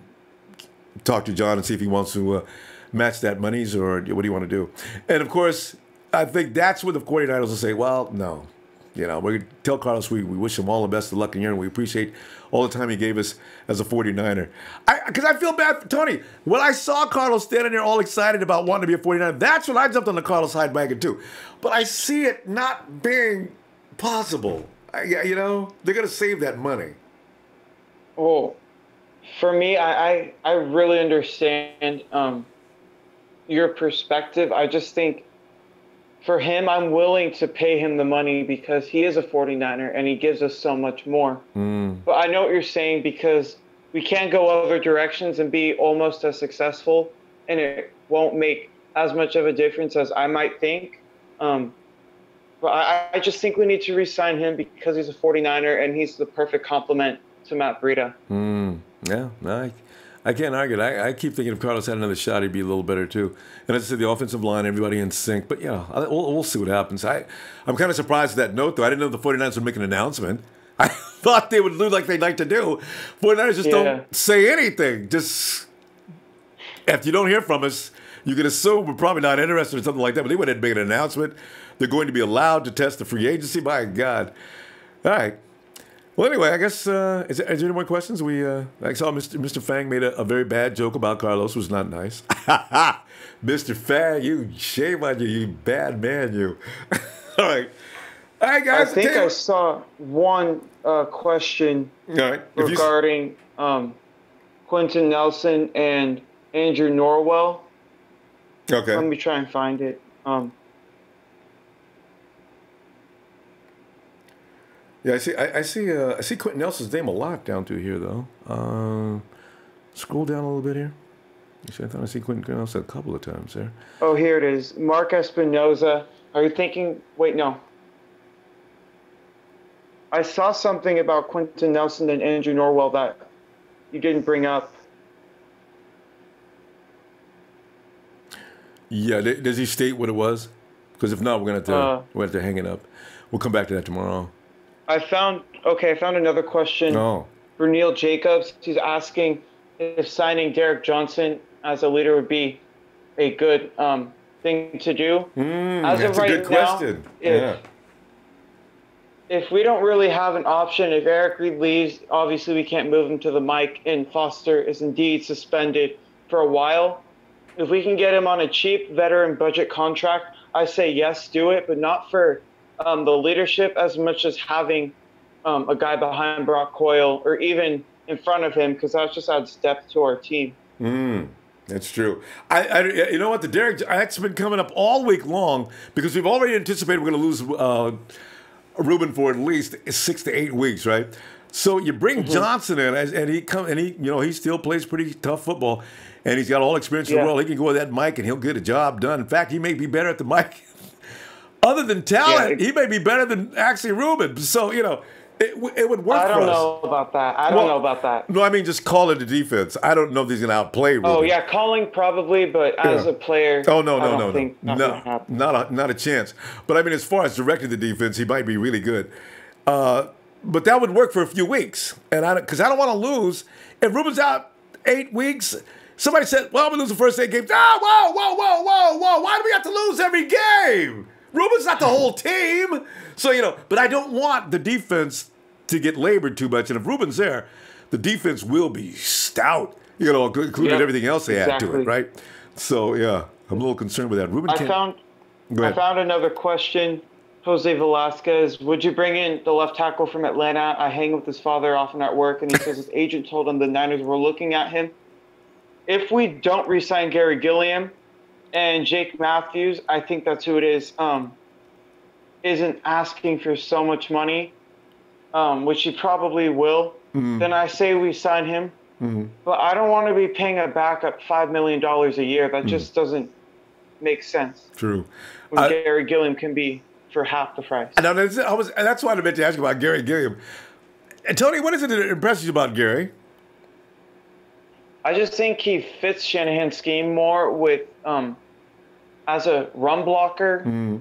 talk to John and see if he wants to match that monies, or what do you want to do? And of course, I think that's where the 49ers will say, well, no. We're going to tell Carlos we wish him all the best of luck in here, and we appreciate all the time he gave us as a 49er. Because I feel bad for Tony. When I saw Carlos standing there all excited about wanting to be a 49er, that's when I jumped on the Carlos Hyde wagon too. But I see it not being possible. They're going to save that money. Well, for me, I really understand your perspective. I just think for him, I'm willing to pay him the money because he is a 49er and he gives us so much more. But I know what you're saying, because we can't go other directions and be almost as successful, and it won't make as much of a difference as I might think. But I just think we need to re-sign him because he's a 49er and he's the perfect complement to Matt Breida. Yeah, I can't argue it. I keep thinking if Carlos had another shot, he'd be a little better too. And as I said, the offensive line, everybody in sync. But, we'll see what happens. I'm kind of surprised at that note, though. I didn't know the 49ers would make an announcement. I thought they would do like they like to do. 49ers just don't say anything. Just, if you don't hear from us, you can assume we're probably not interested in something like that. But they went ahead and make an announcement. They're going to be allowed to test the free agency. My God. All right. Well, anyway, I guess, is there any more questions? I saw Mr. Fang made a very bad joke about Carlos, which was not nice. Mr. Fang, you shame on you, you bad man, you. All right. All right, guys. I think I saw one question regarding Quentin Nelson and Andrew Norwell. Okay. Let me try and find it. Yeah, I see Quentin Nelson's name a lot down through here, though. Scroll down a little bit here. I thought I see Quentin Nelson a couple of times there. Oh, here it is. Mark Espinoza. Are you thinking? Wait, no. I saw something about Quentin Nelson and Andrew Norwell that you didn't bring up. Yeah, does he state what it was? Because if not, we're gonna have to hang it up. We'll come back to that tomorrow. I found another question. Oh. For Neil Jacobs. He's asking if signing Derek Johnson as a leader would be a good thing to do. As of right now, good question. If we don't really have an option, if Eric Reed leaves, obviously we can't move him to the mic, and Foster is indeed suspended for a while. If we can get him on a cheap veteran budget contract, I say yes, do it, but not for the leadership as much as having a guy behind Brock Coyle or even in front of him, because that just adds depth to our team. That's true. You know what? The Derek Act's been coming up all week long because we've already anticipated we're going to lose Ruben for at least 6 to 8 weeks, right? So you bring Johnson in, and he still plays pretty tough football, and he's got all experience in the world. He can go with that mic and he'll get a job done. In fact, he may be better at the mic. Other than talent, he may be better than actually Ruben. So, it would work for us. I don't know about that. I don't know about that. No, I mean, just call it a defense. I don't know if he's going to outplay Ruben. Oh, yeah, calling probably, but as a player, no. Not a chance. But, I mean, as far as directing the defense, he might be really good. But that would work for a few weeks. Because I don't want to lose. If Ruben's out 8 weeks, somebody said, well, we lose the first 8 games. Whoa. Why do we have to lose every game? Ruben's not the whole team. So, but I don't want the defense to get labored too much. And if Ruben's there, the defense will be stout, including everything else they add to it, right? So, yeah, I'm a little concerned with that. I found another question Jose Velasquez, would you bring in the left tackle from Atlanta? I hang with his father often at work, and he says his agent told him the Niners were looking at him. If we don't re-sign Gary Gilliam and Jake Matthews, I think that's who it is, isn't asking for so much money, which he probably will, then I say we sign him. But I don't want to be paying a backup $5 million a year. That just doesn't make sense. True. When Gary Gilliam can be for half the price. That's why I meant to ask you about Gary Gilliam. And Tony, what is it that impresses you about Gary? I just think he fits Shanahan's scheme more with as a run blocker.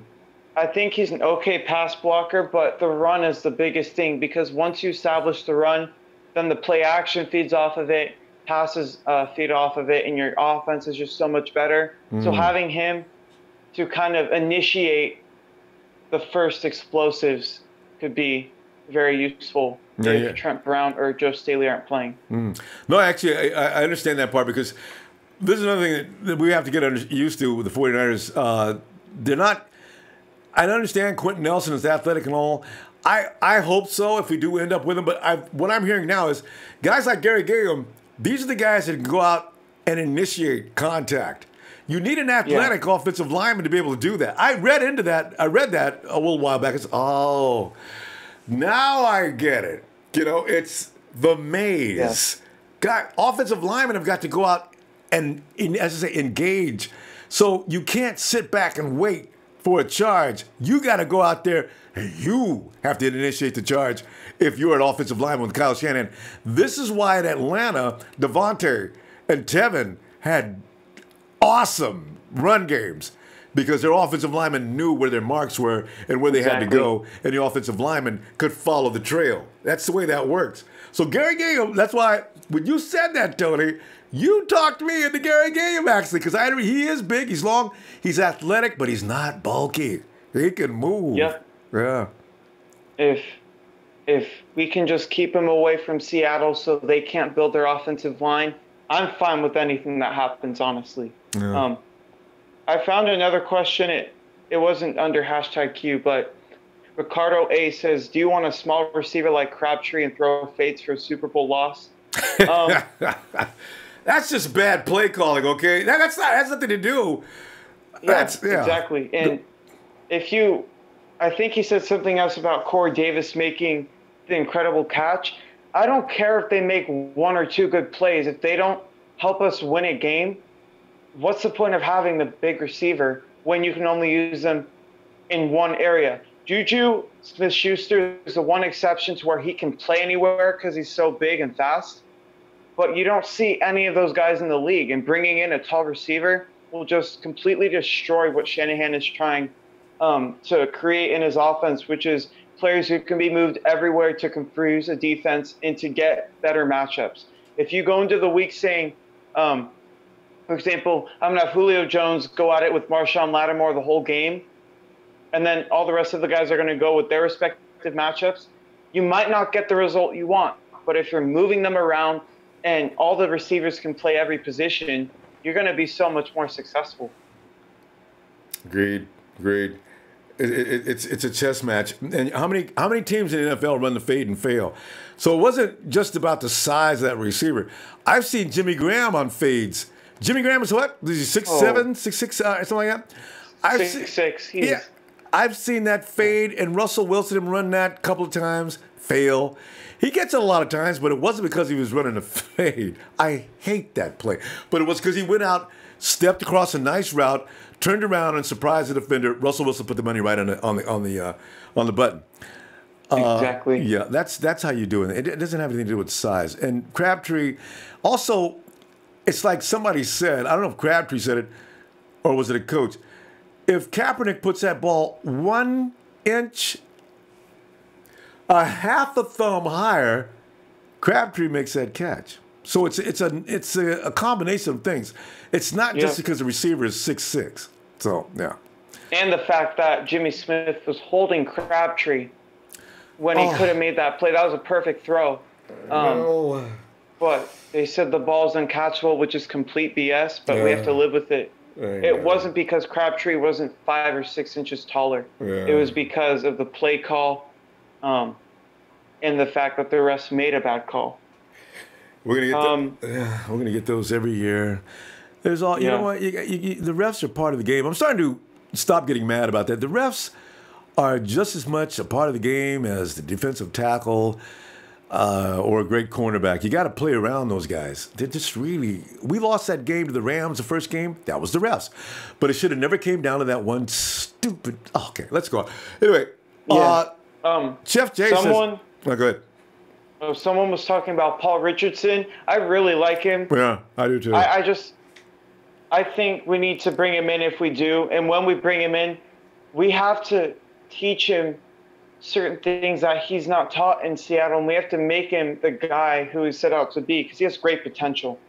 I think he's an okay pass blocker, but the run is the biggest thing because once you establish the run, then the play action feeds off of it, passes feed off of it, and your offense is just so much better. So having him to kind of initiate the first explosives could be very useful if Trent Brown or Joe Staley aren't playing. No, actually, I understand that part because this is another thing that we have to get used to with the 49ers. They're not – I understand Quentin Nelson is athletic and all. I hope so if we do end up with him. But what I'm hearing now is guys like Gary Gilliam, these are the guys that can go out and initiate contact. You need an athletic offensive lineman to be able to do that. I read that a little while back. It's, now I get it. You know, it's the maze. Offensive linemen have got to go out and, as I say, engage. So you can't sit back and wait for a charge. You got to go out there and you have to initiate the charge if you're an offensive lineman with Kyle Shanahan. This is why in Atlanta, Devontae and Tevin had awesome run games because their offensive linemen knew where their marks were and where they had to go, and the offensive linemen could follow the trail. That's the way that works. So Gary Gilliam, that's why when you said that, Tony, you talked me into Gary Gilliam actually because he is big, he's long, he's athletic, but he's not bulky. He can move. Yeah. If we can just keep him away from Seattle so they can't build their offensive line, I'm fine with anything that happens, honestly. Yeah. I found another question. It wasn't under #Q, but Ricardo A says, do you want a small receiver like Crabtree and throw fades for a Super Bowl loss? That's just bad play calling, okay? That's nothing to do. Exactly. And I think he said something else about Corey Davis making the incredible catch. I don't care if they make one or two good plays. If they don't help us win a game, what's the point of having the big receiver when you can only use them in one area? Juju Smith-Schuster is the one exception to where he can play anywhere because he's so big and fast. But you don't see any of those guys in the league. And bringing in a tall receiver will just completely destroy what Shanahan is trying to create in his offense, which is players who can be moved everywhere to confuse a defense and to get better matchups. If you go into the week saying, for example, I'm going to have Julio Jones go at it with Marshawn Lattimore the whole game, and then all the rest of the guys are going to go with their respective matchups, you might not get the result you want. But if you're moving them around and all the receivers can play every position, you're going to be so much more successful. Agreed. It's a chess match. And how many teams in the NFL run the fade and fail? So it wasn't just about the size of that receiver. I've seen Jimmy Graham on fades. Jimmy Graham is what? Is he 6'7", 6'6", something like that? 6'6". I've seen that fade, and Russell Wilson run that a couple of times, fail. He gets it a lot of times, but it wasn't because he was running a fade. I hate that play. But it was because he went out, stepped across a nice route, turned around and surprised the defender. Russell Wilson put the money right on the button. Exactly. Yeah, that's how you do it. It doesn't have anything to do with size. And Crabtree, also, it's like somebody said, I don't know if Crabtree said it or was it a coach, if Kaepernick puts that ball 1 inch, a half a thumb higher, Crabtree makes that catch. So it's a combination of things. It's not just because the receiver is 6'6". So, yeah. And the fact that Jimmy Smith was holding Crabtree when he could have made that play. That was a perfect throw. But they said the ball's uncatchable, which is complete BS, but we have to live with it It wasn't because Crabtree wasn't 5 or 6 inches taller. Yeah. It was because of the play call, and the fact that the refs made a bad call. We're gonna get those every year. There's all you know what the refs are part of the game. I'm starting to stop getting mad about that. The refs are just as much a part of the game as the defensive tackle or a great cornerback. You got to play around those guys. They're just really. We lost that game to the Rams, the first game. That was the refs, but it should have never came down to that one stupid. Oh, okay, let's go on. Anyway, Chef Jay says. Oh, go ahead. Someone was talking about Paul Richardson. I really like him. Yeah, I do too. I think we need to bring him in if we do. And when we bring him in, we have to teach him certain things that he's not taught in Seattle. And we have to make him the guy who he's set out to be because he has great potential.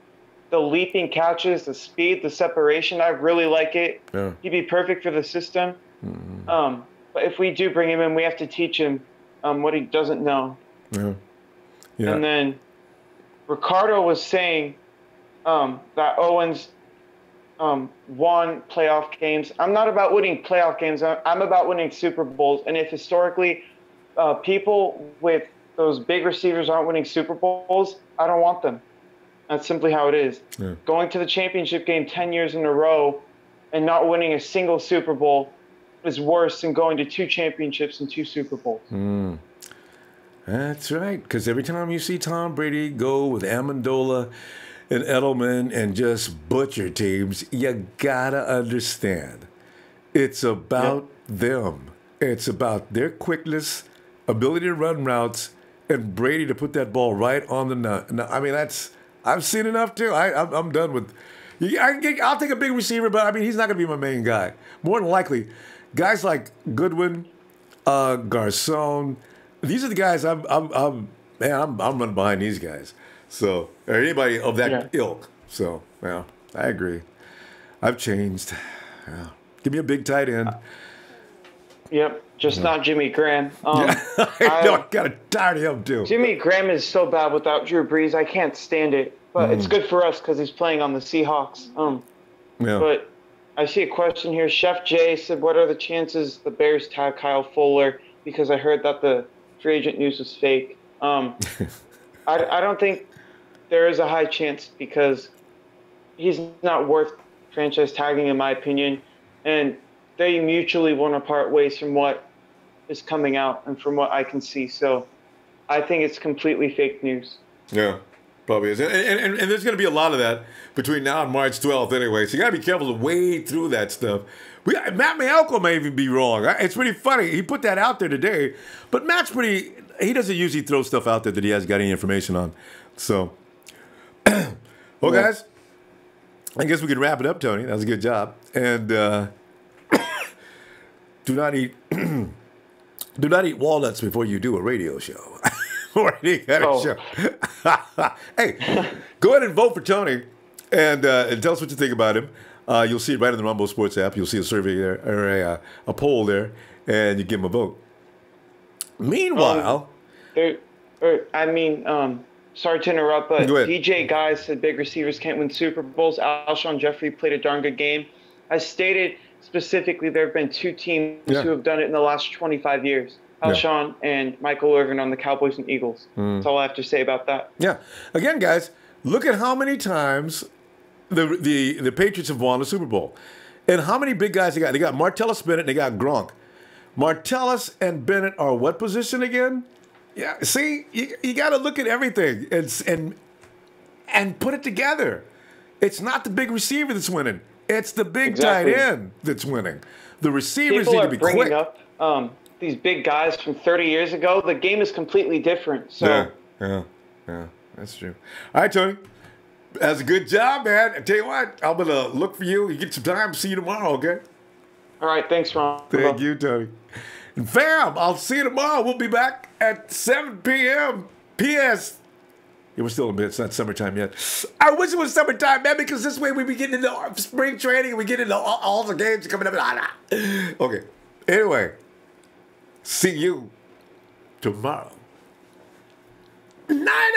The leaping catches, the speed, the separation, I really like it. Yeah. He'd be perfect for the system. Mm-hmm. But if we do bring him in, we have to teach him what he doesn't know. Yeah. Yeah. And then Ricardo was saying that Owens won playoff games. I'm not about winning playoff games. I'm about winning Super Bowls. And if historically people with those big receivers aren't winning Super Bowls, I don't want them. That's simply how it is. Yeah. Going to the championship game 10 years in a row and not winning a single Super Bowl is worse than going to 2 championships and 2 Super Bowls. Mm. That's right, because every time you see Tom Brady go with Amendola and Edelman and just butcher teams, you gotta understand. It's about them. It's about their quickness, ability to run routes, and Brady to put that ball right on the nut. I mean, I've seen enough too. I'm done with. I'll take a big receiver, but I mean, he's not gonna be my main guy. More than likely, guys like Goodwin, Garcon. These are the guys I'm running behind these guys. So, or anybody of that ilk. So, yeah, I agree. I've changed. Yeah. Give me a big tight end. Yep, just not Jimmy Graham. I got tired of him too. Jimmy Graham is so bad without Drew Brees. I can't stand it. But it's good for us because he's playing on the Seahawks. But I see a question here. Chef Jay said, "What are the chances the Bears tag Kyle Fuller?" Because I heard that the free agent news was fake. I don't think there is a high chance because he's not worth franchise tagging, in my opinion. And they mutually want to part ways from what is coming out and from what I can see. So I think it's completely fake news. Yeah, probably is. And there's going to be a lot of that between now and March 12th anyway. So you got to be careful to wade through that stuff. Matt Mielko may even be wrong. It's pretty funny. He put that out there today. But Matt's he doesn't usually throw stuff out there that he hasn't got any information on. So, well, guys, I guess we can wrap it up, Tony. That was a good job. And do not eat walnuts before you do a radio show or any kind of show. Hey, go ahead and vote for Tony and tell us what you think about him. You'll see it right in the Ronbo Sports app. You'll see a survey there or a poll there, and you give him a vote. Meanwhile, sorry to interrupt, but DJ Guy said big receivers can't win Super Bowls. Alshon Jeffrey played a darn good game. As stated specifically, there have been 2 teams who have done it in the last 25 years. Alshon and Michael Irvin on the Cowboys and Eagles. That's all I have to say about that. Yeah. Again, guys, look at how many times the Patriots have won the Super Bowl. And how many big guys they got? They got Martellus Bennett and they got Gronk. Martellus and Bennett are what position again? Yeah, see, you got to look at everything and put it together. It's not the big receiver that's winning. It's the big tight end that's winning. The receivers need to be quick. People are bringing up these big guys from 30 years ago. The game is completely different. So. Yeah, that's true. All right, Tony. That's a good job, man. I tell you what, I'm going to look for you. You get some time. See you tomorrow, okay? All right, thanks, Ron. Thank you, Tony. And fam, I'll see you tomorrow. We'll be back at 7 p.m. P.S. Yeah, we're still in bed. It's not summertime yet. I wish it was summertime, man, because this way we be getting into spring training and we get into all the games coming up. Okay. Anyway, see you tomorrow. Night.